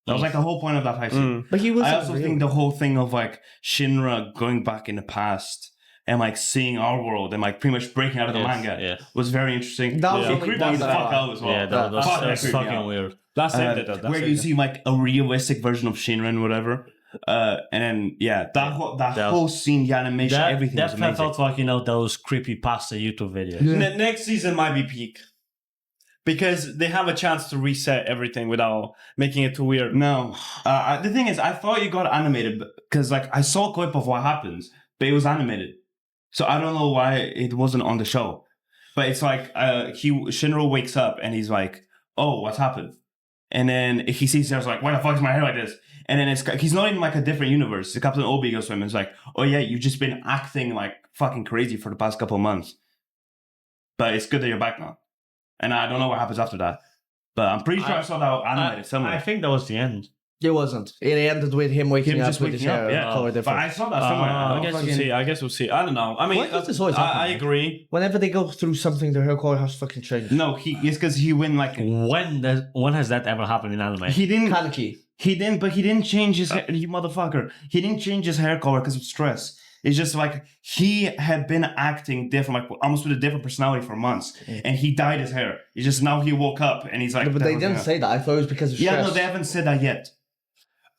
That was like the whole point of that fight scene. But he was. I also think the whole thing of like Shinra going back in the past and like seeing our world and like pretty much breaking out of the Yes, manga yeah. was very interesting. That was It only creeped one me the that I fuck liked. out as well. Yeah, that was Fuck, that creeped me fucking out. weird. That's it. Though. Where you see like a realistic version of Shinra and whatever. And then that whole scene, the animation, everything was amazing. felt like those creepy pasta YouTube videos. Next season might be peak because they have a chance to reset everything without making it too weird. No, the thing is, I thought you got animated because like I saw a clip of what happens, but it was animated, so I don't know why it wasn't on the show. But it's like Shinra wakes up and he's like, "Oh, what's happened?" And then he sees there's like, "Why the fuck is my hair like this?" And then he's not in like a different universe. The Captain Obi goes to him and is like, "Oh yeah, you've just been acting like fucking crazy for the past couple of months, but it's good that you're back now." And I don't know what happens after that, but I'm pretty sure I saw that animated somewhere. I think that was the end. It wasn't. It ended with him waking up with his hair color But different. I saw that somewhere. I guess we'll see. I don't know. I mean, Why does this always happen? I agree. Whenever they go through something, their hair color has to fucking change. No, it's because he went like When has that ever happened in anime? he didn't. Kaneki. He didn't, but he didn't change his hair. You motherfucker. He didn't change his hair color because of stress. It's just like he had been acting different, like almost with a different personality for months, and he dyed his hair. It's just now he woke up and he's like. No, but they didn't say that. I thought it was because of stress. Yeah, no, they haven't said that yet.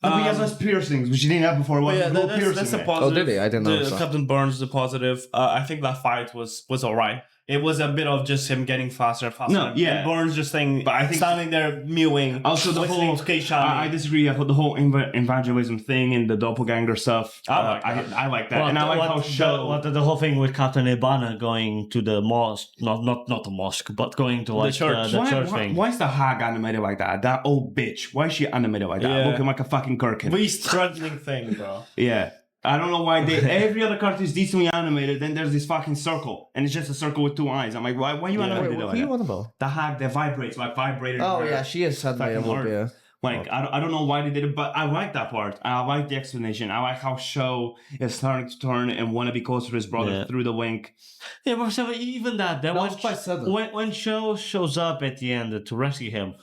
He has those piercings, which he didn't have before. But yeah, Well, that's a piercing. positive. Oh, did he? I didn't know The that. Captain Burns is a positive. I think that fight was alright. It was a bit of just him getting faster and faster. No, yeah. And Burns just saying, But I think- standing there mewing. Also, the listening whole to Keishani. I disagree. I thought the whole evangelism thing and the doppelganger stuff. I like that, and I like how show. The whole thing with Captain Ibana going to the mosque, not the mosque, but going to like church. the church thing. Why is the hag animated like that? That old bitch. Why is she animated like that? Yeah. Looking like a fucking Kirkin. Least threatening thing, bro. Yeah. I don't know why every other cartoon is decently animated, then there's this fucking circle, and it's just a circle with two eyes. I'm like, why you animated Wait, like who you that? on about? The hag that vibrates, like vibrated. Oh, her. yeah, she is suddenly a Fucking little hard. bit. Like, I don't know why they did it, but I like that part. I like the explanation. I like how Sho is starting to turn and want to be closer to his brother through the wink. Yeah, but so even that was quite sudden. When Sho shows up at the end to rescue him,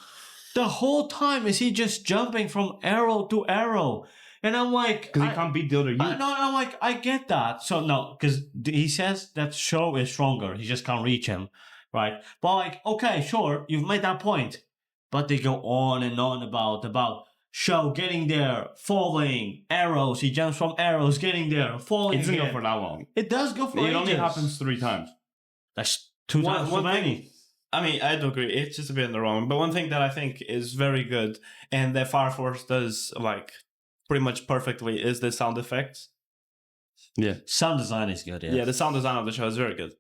the whole time is he just jumping from arrow to arrow. And I'm like... Because he can't beat the other youth. I'm like, I get that. So, no, because he says that Sho is stronger. He just can't reach him, right? But like, okay, sure, you've made that point. But they go on and on about Sho getting there, falling, arrows. He jumps from arrows, getting there, falling It doesn't go again. for that long. It does go for It ages. only happens 3 times. That's 2 times too many. I mean, I do agree. It's just a bit in the wrong. But one thing that I think is very good and that Fire Force does like pretty much perfectly is the sound effects. Yeah. Sound design is good, yeah. Yeah, the sound design of the show is very good.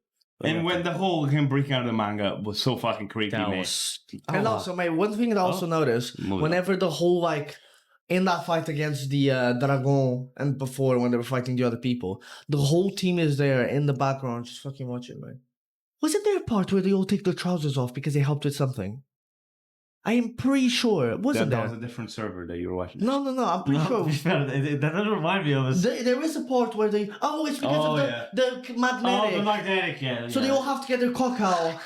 And when the whole him breaking out of the manga was so fucking creepy, That man. was... And also, mate, one thing that I also noticed, Move it whenever the whole, like, in that fight against the Dragon and before when they were fighting the other people, the whole team is there in the background just fucking watching, man. Wasn't there a part where they all take their trousers off because they helped with something? I am pretty sure. Wasn't that there? was a different server that you were watching. No, I'm pretty sure. that doesn't remind me of us. There is a part where they... Oh, it's because Oh, of yeah. the magnetic. Oh, the magnetic, yeah. So they all have to get their cock out.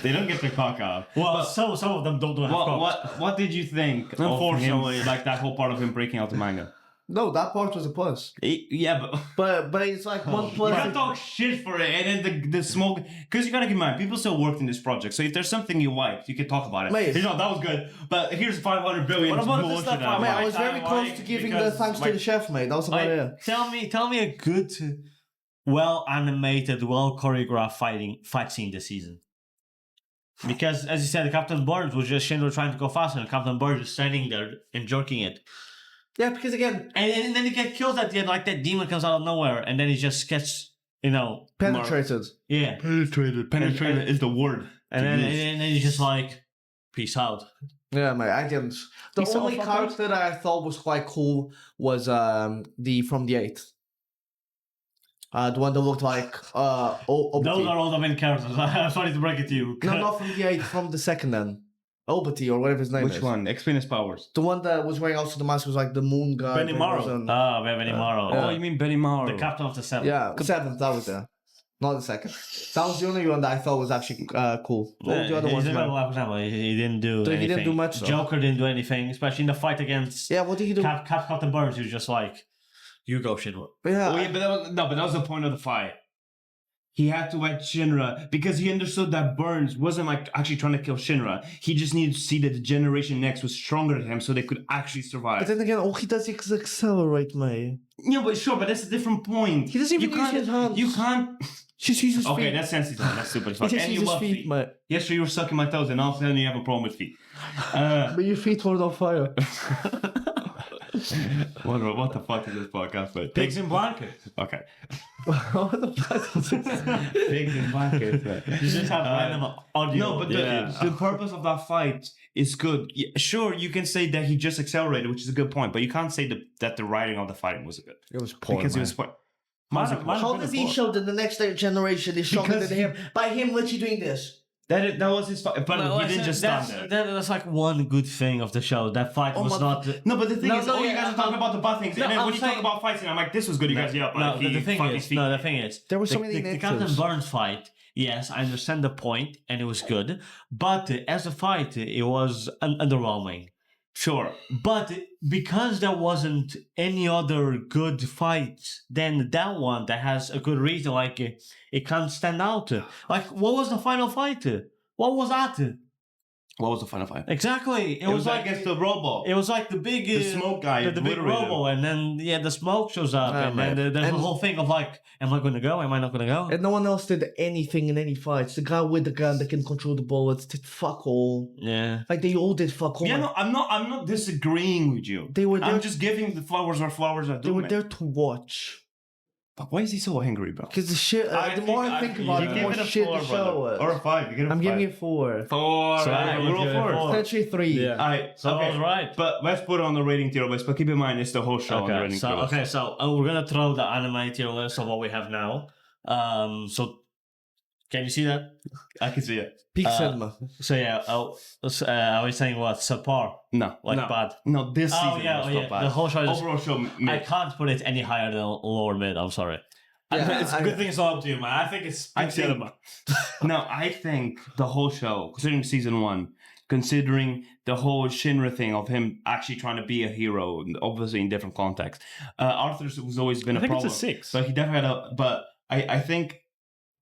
They don't get their cock out. Well, some of them don't have cocks. What did you think of him, Unfortunately. like that whole part of him breaking out the manga? No, that part was a plus. Yeah, but But it's like one you plus. gotta talk shit for it, and then the smoke. Because you gotta keep in mind, people still worked in this project. So if there's something you liked, you can talk about it. Mate. You know, that was good, but here's 500 billion. What about more this stuff shit I out. Mate, I Like was very that, close like, to giving the because, thanks to like- the chef, mate. That was about it. Tell me a good, well animated, well choreographed fight scene this season. Because as you said, Captain Burns was just Shinra trying to go faster, and Captain Burns just standing there and jerking it. Yeah, because again, And then he gets killed at the end, like that demon comes out of nowhere, and then he just gets, penetrated. yeah. Penetrated is the word. And then he's just like, peace out. Yeah, mate, I didn't. The You saw only fuckers? character that I thought was quite cool was the from the 8th. The one that looked like Obiti. Those are all the main characters. I'm sorry to break it to you. No, not from the 8th, from the second then. Obiti or whatever his name is. Which one? Explain his powers. The one that was wearing also the mask was like the moon guy. Benimaru. Benimaru. Oh, you mean Benimaru? The captain of the 7. Yeah, the 7th, that was there. Not the second. That was the only one that I thought was actually cool. All the other ones, man. He didn't do anything. He didn't do much, though. Joker didn't do anything, especially in the fight against Yeah, what did he do? Captain Burns. He was just like, you go, Shinra. Yeah, Oh, yeah, but that was the point of the fight. He had to fight Shinra because he understood that Burns wasn't like actually trying to kill Shinra. He just needed to see that the generation next was stronger than him, so they could actually survive. but then again, all he does is accelerate, mate. Yeah, but sure, but that's a different point. He doesn't even use his hands. You can't. Just use his feet. Okay, that's sensitive. That's stupid. He just And you uses love feet, feet. mate. Yesterday you were sucking my toes, and all of a sudden you have a problem with feet. But your feet were on fire. What the fuck is this podcast? But Pigs in blankets. Okay. What the fuck is this? Pigs in blankets. You just have random audio. No, but the purpose of that fight is good. Yeah, sure, you can say that he just accelerated, which is a good point, but you can't say that the writing of the fighting was good. It was poor, Because it man. was poor. How does he show that the next generation is stronger Because than him? By him literally doing this. That was his fight. But he didn't just stand there. That's like one good thing of the show. That fight was not. No, but the thing is, No, you yeah, guys are talking about the bad things, and then I'm when you talk saying- about fighting, I'm like, this was good. You guys, yeah, but No, the thing is, There were so many the negatives. Captain Burns fight. Yes, I understand the point, and it was good. But as a fight, it was underwhelming. Sure. But because there wasn't any other good fight than that one that has a good reason, like it can't stand out. Like, what was the final fight? What was that? What was the final fight? Exactly. It was like against the robot. It was like the big The smoke guy the big obliterated him. robo, and then the smoke shows up, and then there's And- the whole thing of like, am I going to go? Am I not going to go? And no one else did anything in any fights. The guy with the gun that can control the bullets did fuck all. Yeah. Like they all did fuck all. Yeah, no, I'm not disagreeing with you. They were there. I'm just giving the flowers where flowers are They due. were man. there to watch. But why is he so angry, bro? Because the shit. The more I think about it, the more shit the show was. Or a 5. You get a I'm 5. giving it 4. 4. So Right, I'm we're giving it all 4. 4. Potentially 3. Yeah. Alright, So I okay. was right. But let's put it on the rating tier list. But keep in mind, it's the whole show on the rating tier list. So we're gonna throw the anime tier list of what we have now. So can you see that? I can see it. Peak cinema. So yeah, I was saying what subpar, No, like no. bad. No, this season was not bad. The whole show. Is, Overall show, I can't put it any higher than lower mid. I'm sorry. Yeah, It's a good thing it's all up to you, man. I think it's I peak think- cinema. No, I think the whole show, considering season 1, considering the whole Shinra thing of him actually trying to be a hero, obviously in different contexts. Arthur's has always been I a think problem. it's a 6. But he definitely had a. But I think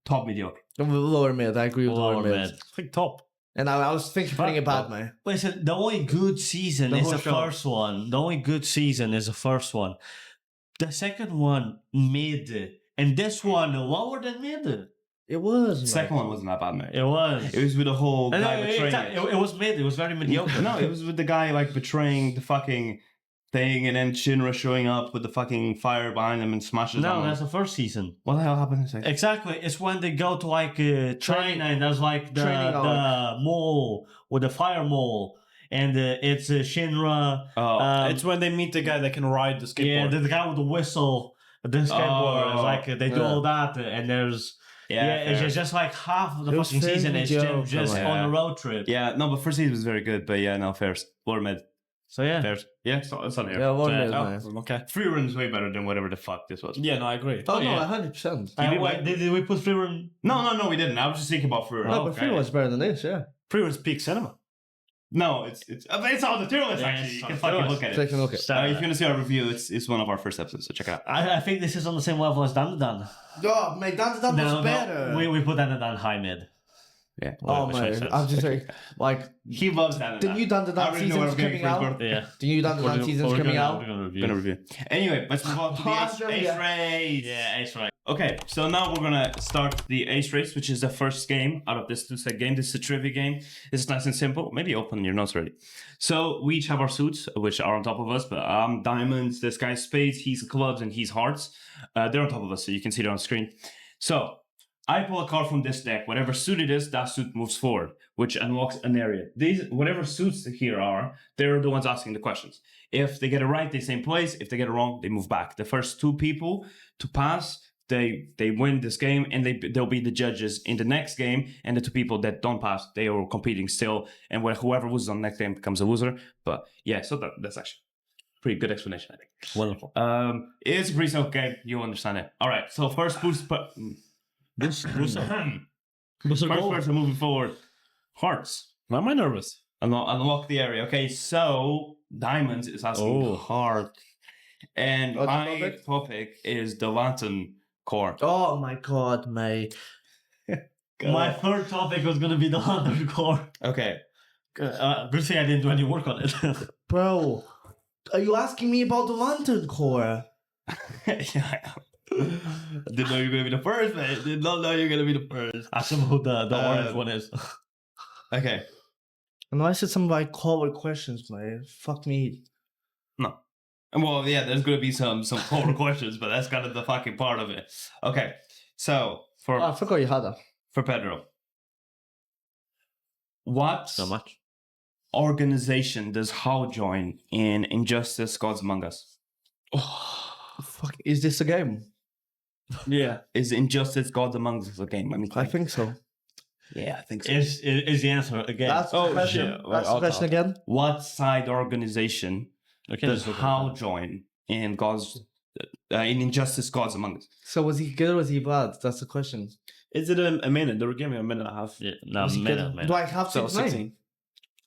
top mediocre. Lower mid. I agree with lower mid. I think top. And I was thinking putting it bad, man. Listen, the only good season The is whole the show. first one. The only good season is the first one. The second one, mid. And this one, lower than mid. It was. The second one wasn't that bad, mate. It was. It was with the whole And guy no, betraying it was mid. It was very mediocre. No, it was with the guy like betraying the fucking thing, and then Shinra showing up with the fucking fire behind him and smashes No, on him. that's the first season. What the hell happened in the second? Exactly. It's when they go to like China, and there's like the Training mole with the fire mole, and it's Shinra. It's when they meet the guy that can ride the skateboard. Yeah, the guy with the whistle, the skateboard. It's like they do Yeah. all that, and there's it's just like half of the It was fucking very season is mediocre, just man. on a road trip. Yeah, no, but first season was very good, but yeah, no, fairs. Lower mid. So yeah. Fairs. Yeah, it's on here. Yeah, lower So, mid, Oh, man. okay. Free run's way better than whatever the fuck this was. Yeah, no, I agree. Oh, no, yeah. 100%. Wait, did we put Freerun? No, we didn't. I was just thinking about free run. No, but free was better than this, yeah. Freeman's peak cinema. No, it's on the tier list, Yeah, actually. it's You on can the fucking tier look at it. Take a look at it. If you want to see our review, it's one of our first episodes, so check it out. I think this is on the same level as Dan. Oh, mate, that was better. We put Dan high mid. Yeah. Oh, Which makes man. sense. I'm just saying, like, He loves that. the new Dun season's coming out. Yeah. The new Dun season's coming out. We're gonna review. Gonna review. Anyway, let's move on to the Awesome, Ace yeah. Race. Yeah, Ace right. Okay, so now we're gonna start the Ace Race, which is the first game out of this two-set game. This is a trivia game. It's nice and simple. Maybe open your notes already. So we each have our suits, which are on top of us. But I'm diamonds. This guy's spades. He's clubs, and he's hearts. They're on top of us, so you can see it on screen. So I pull a card from this deck. Whatever suit it is, that suit moves forward, which unlocks an area. These whatever suits here are, they're the ones asking the questions. If they get it right, they stay in place. If they get it wrong, they move back. The first two people to pass they win this game, and they'll be the judges in the next game, and the two people that don't pass, they are competing still, and whoever loses on the next game becomes a loser. But yeah, so that's actually a pretty good explanation, I think. Wonderful. It's a pretty simple game. You'll understand it. All right. So first first person moving forward. Hearts. Why am I nervous? Unlock the area. Okay. So Diamonds is asking heart, and my topic is the Lantern Core. Oh my god, mate. My third topic was going to be the Lantern Core. Okay. Good thing I didn't do any work on it. Bro, are you asking me about the Lantern Core? Yeah, I am. Didn't know you were gonna be the first, man. Did not know you were gonna be the first. Ask him who the orange one is. Okay. Unless it's some like cover questions, mate. Fuck me. No. Well, yeah, there's gonna be some core questions, but that's kind of the fucking part of it. Okay. So I forgot you had that. for Pedro, what So much. organization does Hal join in Injustice Gods Among Us? Fuck, is this a game? Yeah. Is Injustice Gods Among Us a game? I think so. Yeah, I think so. Is the answer again? That's the question. shit. That's the question again. What side organization Okay, does just Hal join in in Injustice Gods Among Us? So was he good or was he bad? That's the question. Is it a minute? They were giving me a minute and a half. Yeah, no, Was he good? minute. Do I have to So explain? 16.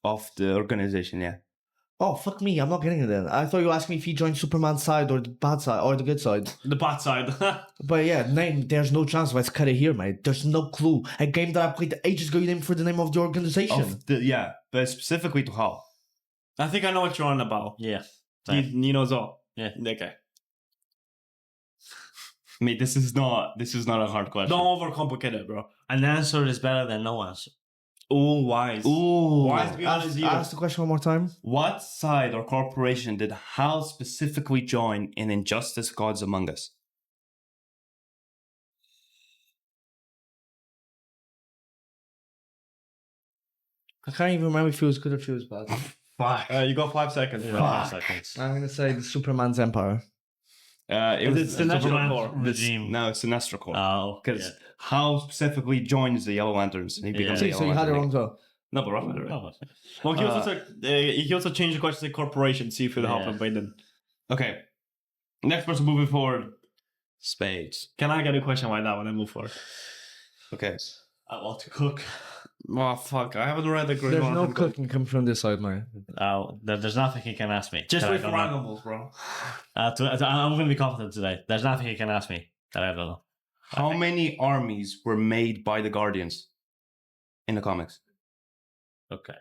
Of the organization, yeah. Oh, fuck me. I'm not getting it then. I thought you were asking me if he joined Superman's side or the bad side or the good side. The bad side. But yeah, name, there's no chance. Let's cut it here, mate. There's no clue. A game that I played ages ago, you named for the name of the organization. Yeah, but specifically to Hal. I think I know what you're on about. Yeah. You know Zo. Yeah. Okay. I mean, this is not a hard question. Don't overcomplicate it, bro. An answer is better than no answer. Ooh, wise. Ooh. Wise beyond his years. Ask the question one more time. What side or corporation did Hal specifically join in Injustice Gods Among Us? I can't even remember if he was good or if he was bad. Fuck. You got 5 seconds. Yeah, 5 seconds. I'm going to say the Superman's Empire. It's the natural Superman's core. regime. No, it's Sinestro Corps. Oh, Because yeah. Hal specifically joins the Yellow Lanterns. And he becomes Yeah. a See, so Yellow you had it Lantern. wrong, so. No, but roughly right. Oh, Well, he also changed the question to corporation, see if it'll help Yeah. him, but he didn't. Okay. Next person moving forward. Spades. Can I get a question right now when I move forward? Okay. I want to cook. Oh, fuck. I haven't read the Green There's no Lantern book. cooking coming from this side, man. There's nothing he can ask me. Just that I wait for don't know. animals, bro. I'm going to be confident today. There's nothing he can ask me that I don't know. How many armies were made by the Guardians in the comics? Okay.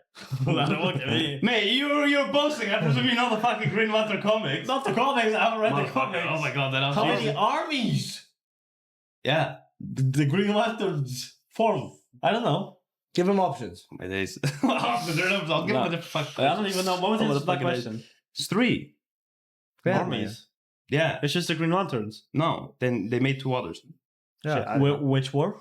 Look at me. Mate, you're boasting. I presume you know the fucking Green Lantern comics. Not the comics. I haven't read the Motherfucker. comics. Oh my god, that How was many armies? Yeah. The Green Lanterns form. I don't know. Give him options. It is. I'll give him the fuck. I don't even know. What was Oh, the the fucking question? It's 3. Yeah, Armies. Yeah. It's just the Green Lanterns. No. Then they made 2 others. Yeah. Which were?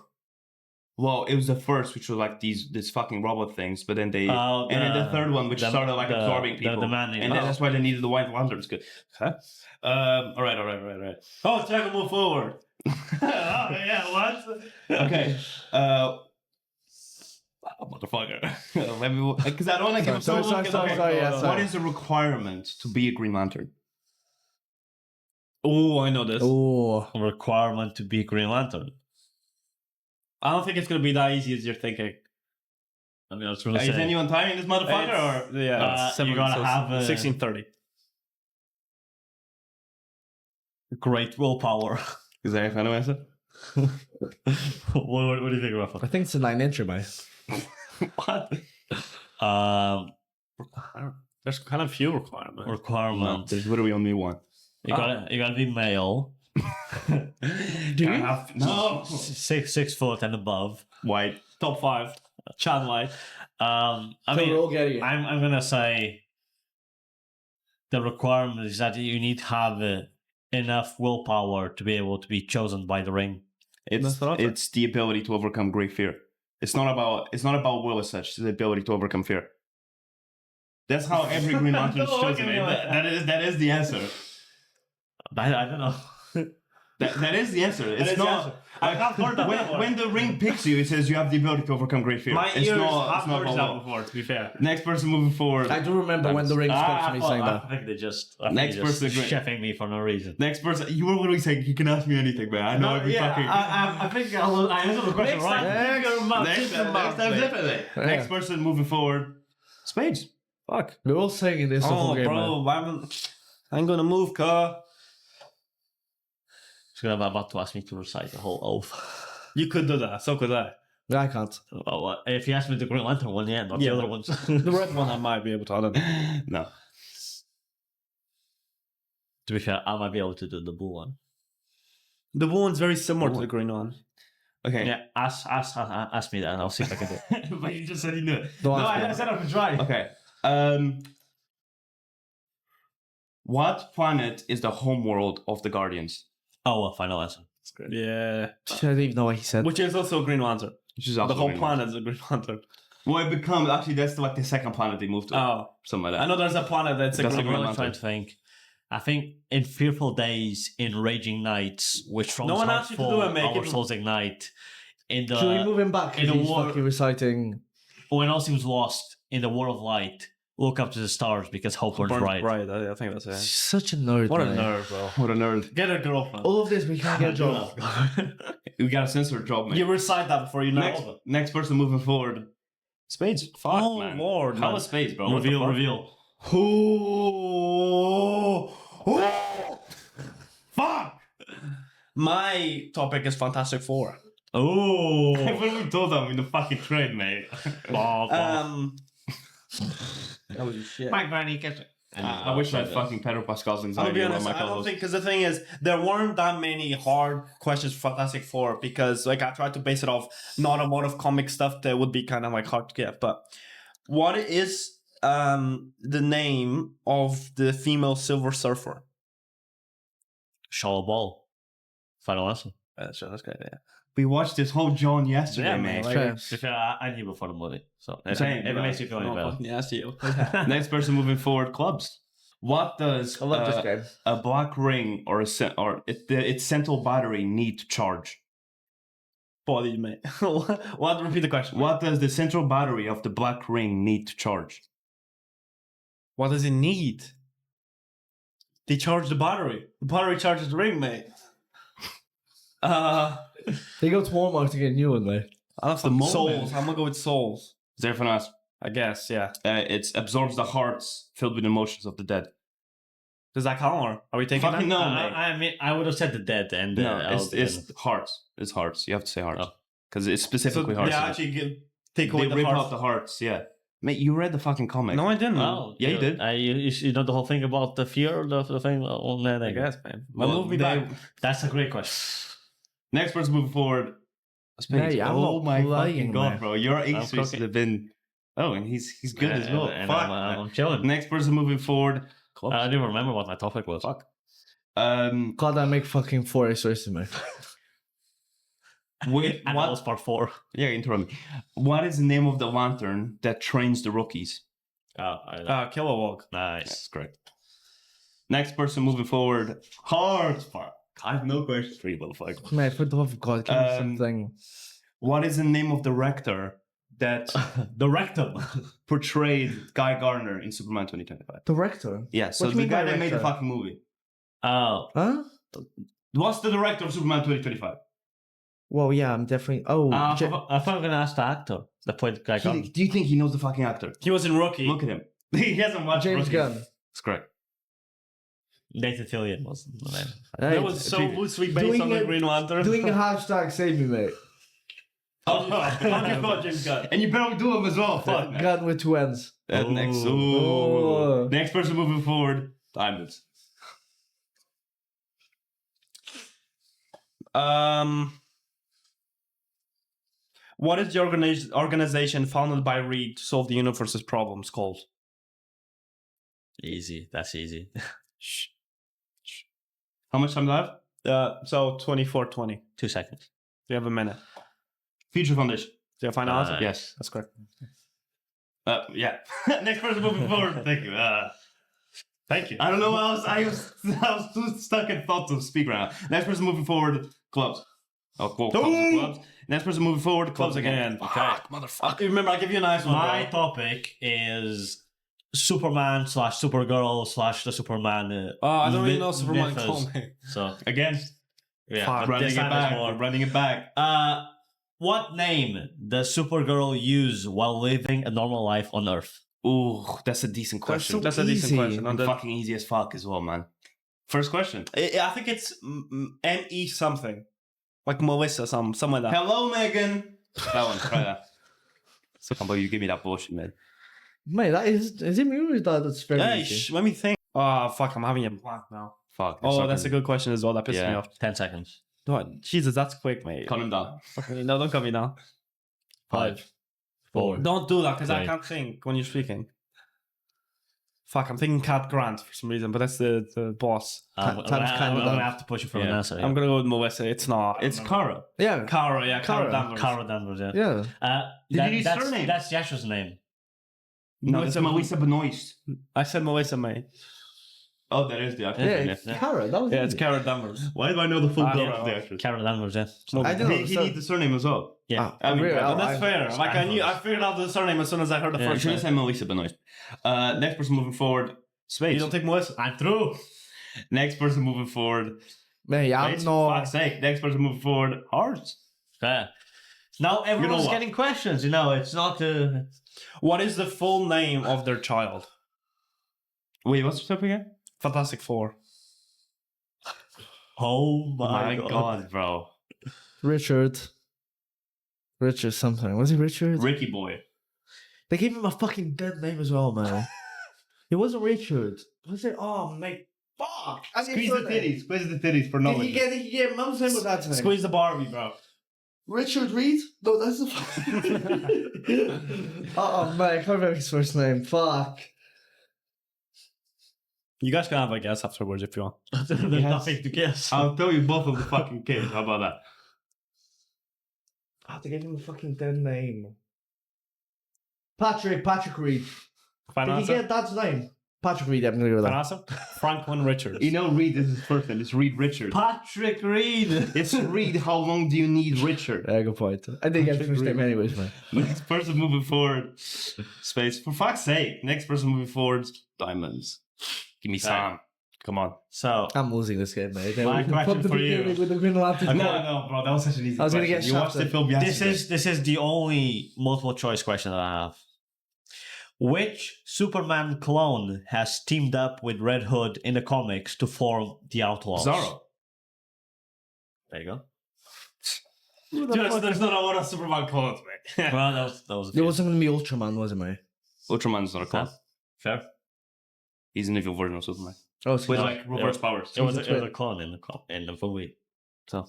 Well, it was the first, which was like these fucking robot things, but then they and then the third one, which started like absorbing people, The man and then that's why they needed the White Lanterns. Good. Huh? All right. Oh, try to move forward. yeah, what? Okay. Motherfucker. Let me, because I don't want to give him Sorry, so long. sorry, yeah, What sorry. is the requirement to be a Green Lantern? Oh, I know this. Oh. Requirement to be Green Lantern. I don't think it's going to be that easy as you're thinking. I mean, I was going to Is say. anyone timing this motherfucker? Or? Yeah, you gotta have 1630. great willpower. Is there a final answer? what do you think, Rafa? I think it's a 9-incher, mate. What? There's kind of few requirements. No, Requirement. there's literally only one. You gotta be male. Do you? No. 6 foot and above. White. Top 5. Chan Light. I So mean, we'll get you. I'm gonna say the requirement is that you need to have enough willpower to be able to be chosen by the ring. It's the ability to overcome great fear. It's not about will as such. It's the ability to overcome fear. That's how every Green Lantern is Don't look chosen. at me like That is the answer. I don't know. That is the answer. That It's is the not. answer. I have heard that before. When the ring picks you, it says you have the ability to overcome great fear. My it's ears not, have it's not heard how- that before, to be fair. Next person moving forward. I do remember when the ring spoke to me saying I that. think they just Next person agree. chefing me for no reason. Next person. You were literally saying you can ask me anything, man. I know every fucking. I think I answered the question right. Next time, definitely. Yeah. Next person moving forward. Spades. Fuck. We're all saying this the whole Oh, game, man. bro, I'm gonna move, car. She's about to ask me to recite the whole oath. You could do that. So could I. I can't. Well, if you ask me the Green Lantern one, yeah, not the Yeah. other ones. The red one I might be able to. I don't know. No. To be fair, I might be able to do the blue one. The blue one's very similar to the green one. Okay. Yeah, ask me that, and I'll see if I can do it. But you just said you knew it. Don't No, ask me. I said I could try. Okay. What planet is the homeworld of the Guardians? Oh, well, final answer. Yeah. I don't even know what he said. Which is also a green lantern. Which is The also whole Green planet is a green lantern. Well, it becomes actually that's like the second planet they moved to. Oh. Something like I that. know there's a planet that's a That's green a green lantern. I'm trying to think. I think in Fearful Days, in Raging Nights, which thrones No one heart asked you to fall, do it, mate. our souls ignite. In the Should we move him back? in Because a he's war- fucking reciting. when all seems lost, in the world of light, look up to the stars because hope burns bright. Right, I think that's it. Such a nerd. What a man. nerd, bro. What a nerd. Get a girlfriend. All of this, we can't get a job. We got a censor job, man. You recite that before you know. Next person moving forward. Spades. Fuck, Oh, man. Lord, How man. was spades, bro? What the Reveal, fuck? reveal. Fuck! My topic is Fantastic Four. Oh, What we told them in the fucking trade, mate. That was shit. my granny kept. I wish I had fucking Pedro Pascal's I'll anxiety be on honest, my I don't co-host. think, because the thing is, there weren't that many hard questions for Fantastic Four, because like I tried to base it off non-automotive comic stuff that would be kind of like hard to get. But what is the name of the female Silver Surfer? Shaw Ball. Final answer. That's good, yeah. We watched this whole John yesterday, Yeah, man. man, Fair. To be fair, I knew before the movie, so if Same, it bro. makes you feel any better. Yes, you. Next person moving forward, clubs. What does I love this game. a black ring or its central battery need to charge? Body, mate. What? Repeat the question. What does the central battery of the black ring need to charge? What does it need? They charge the battery. The battery charges the ring, mate. They go to Walmart to get a new one, mate. I love the moment. souls. I'm gonna go with souls. Is there anything else? I guess, yeah. It absorbs the hearts filled with emotions of the dead. Does that count, or are we taking Fucking that? no, mate. I mean, I would have said the dead, and No, I'll- it's hearts. It's hearts. You have to say hearts. Oh. Because it's So specifically they hearts. actually take They away the rip hearts. out the hearts, yeah. Mate, you read the fucking comic. No, I didn't. Oh, Yeah, you did. You know the whole thing about the fear, the thing on that. I guess, man. Well, Move me they- back. That's a great question. Next person moving forward. Spades. Hey, I'm oh not my playing, fucking god, man. bro. Your I'm answers cooking. have been... Oh, and he's good as well. And Fuck. I'm chilling. Next person moving forward. I don't even remember what my topic was. Fuck. God, I make fucking 4 races, mate. Wait, And that was what? part 4. Yeah, interrupt me. What is the name of the lantern that trains the rookies? Oh, I know. Kilowog. Nice. That's correct. Next person moving forward. Hard part. I have no questions for you, motherfucker. Mate, for the love of God, give me Um, something. What is the name of the rector that The rectum. portrayed Guy Gardner in Superman 2025? The rector? Yeah, so What do the you mean guy by that made the rector? fucking movie. Oh, Huh? What's the director of Superman 2025? Well, yeah, I'm definitely. Oh, I thought I'm gonna ask the actor that played the guy. Do you think he knows the fucking actor? He was in Rookie. Look at him. He hasn't watched James Rookie. Gunn. That's correct. Nathan Fillion was the name. Hey, That was so loosely based doing on the it- Green Lantern. doing a hashtag save me, mate. James Gunn. And you better do him as well. Fuck. Gun with 2 ends. Next, Oh. next person moving forward. Diamonds. What is the organization founded by Reed to solve the universe's problems called? Easy. That's easy. How much time do I have? So 24-20. 2 seconds. You have a minute. Future Foundation. Do you have a final answer? Yes. That's correct. Yeah. Next person moving forward. Thank you. Thank you. I don't know. I was too stuck in thoughts of speak right now. Next person moving forward, clubs. Oh, cool. Clubs. Next person moving forward, clubs again. Okay. Fuck, motherfucker. Remember, I'll give you a nice one. My bro. topic is Superman / Supergirl / the Superman. I don't really know myth- Superman mythos. comic. So Again, yeah, Fuck. but running this it time back. it's more. Running it back. What name does Supergirl use while living a normal life on Earth? Ooh, that's a decent question. so That's a decent easy. question. And fucking easy as fuck as well, man. First question. I think it's M.E. something. Like Melissa, something like that. Hello, Megan. That one, try that. So, come on, you give me that bullshit, man. Mate, that is it me or is that's very Hey, easy? let me think. Oh, fuck, I'm having a blank now. Fuck. That's a good question as well. That pissed me Yeah. off. 10 seconds. God, Jesus, that's quick, mate. Cut him down. Fucking- No, don't cut me now. 5, 4. Don't do that, because I Three. can't think when you're speaking. Fuck, I'm thinking Cat Grant for some reason, but that's the boss. I'm time's kinda gonna done. have to push you for an Yeah. answer. I'm gonna go with Melissa. It's not. It's Kara. Yeah. Cara, yeah, Cara Cara. Danvers. Cara Danvers, yeah. Yeah. Did you use that's, surname? That's Yasha's name. No, that's Melissa Benoist. I said Melissa, mate. Oh, that is the actor. Yeah, Yeah. it's Cara. That was Yeah, it's easy. Cara Danvers. Why do I know the full I name don't of know. the actress? Cara Danvers, yeah. I don't know. He need the surname as well. Yeah. I mean, really, but That's fair. Like I figured out the surname as soon as I heard the You first should name. have said Melissa Benoist. Next person moving forward, Spades. You don't think Melissa? I'm through. Next person moving forward, Mate, I'm Spades. For not. fuck's sake. Next person moving forward, Hearts. Yeah. Now everyone's what? getting questions, it's not What is the full name of their child? Wait, what's the up again? Fantastic Four. Oh My God, bro. Richard something. Was he Richard? Ricky Boy. They gave him a fucking dead name as well, man. It wasn't Richard. Was it? Oh, mate. Fuck. I didn't Squeeze know the that. titties. Squeeze the titties for Did knowledge. he get mum's name or dad's name? Squeeze the Barbie, bro. Richard Reed? No, that's the. Oh, man, I can't remember his first name. Fuck. You guys can have a guess afterwards if you want. There's nothing to guess. I'll tell you both of the fucking kids. How about that? Oh, they gave him a fucking dead name. Patrick Reed. Final Did he answer? get dad's name? Patrick Reed, I'm gonna go with Final that. answer? Franklin Richards. You know, Reed is his first name. It's Reed Richard. Patrick Reed. It's Reed. How long do you need Richard? Yeah, good point. I didn't get the first name anyways, man. Next person moving forward, Space. For fuck's sake. Next person moving forward, Diamonds. Give me some. Come on. So I'm losing this game, mate. My question for you. Would have been allowed to No, bro. That was such an easy I was gonna question. get You watched the shafted. film yesterday. this is the only multiple choice question that I have. Which Superman clone has teamed up with Red Hood in the comics to form the Outlaws? Zorro. There you go. Just, there's not a lot of Superman clones, mate. Well, that was It wasn't gonna be Ultraman, was it, mate? Ultraman's not a clone. fair. He's an evil version of Superman. Oh, With so like reverse powers. It was He's a a twin. clone in the movie. So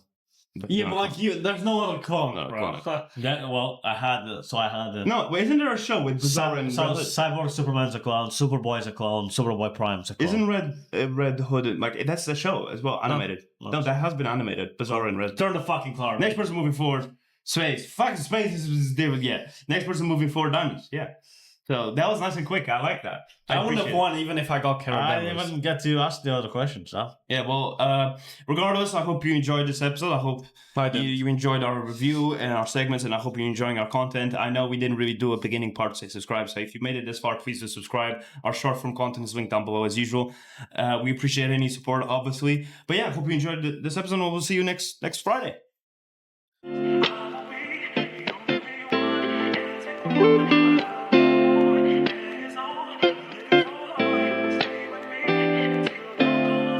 Yeah, but like you, there's no other clone, No, bro. yeah, well, I had No, wait, isn't there a show with Bizarro and so Red Hood? Cyborg Superman's a clone, Superboy's a clone, Superboy Prime's a clone. Isn't Red Hood like that's the show as well animated? No. No, that has been animated. Bizarro and Red. Turn the fucking car. Next person moving forward, Space. Fuck Space is David. Yeah. Next person moving forward, Diamonds. Yeah. So that was nice and quick. I like that. I wouldn't have appreciate it. won even if I got Carol I Danvers. didn't even get to ask the other questions, huh? Yeah. Well, regardless, I hope you enjoyed this episode. I hope you enjoyed our review and our segments, and I hope you're enjoying our content. I know we didn't really do a beginning part to say subscribe. So if you made it this far, please do subscribe. Our short form content is linked down below as usual. We appreciate any support, obviously. But yeah, I hope you enjoyed this episode, and we'll see you next Friday.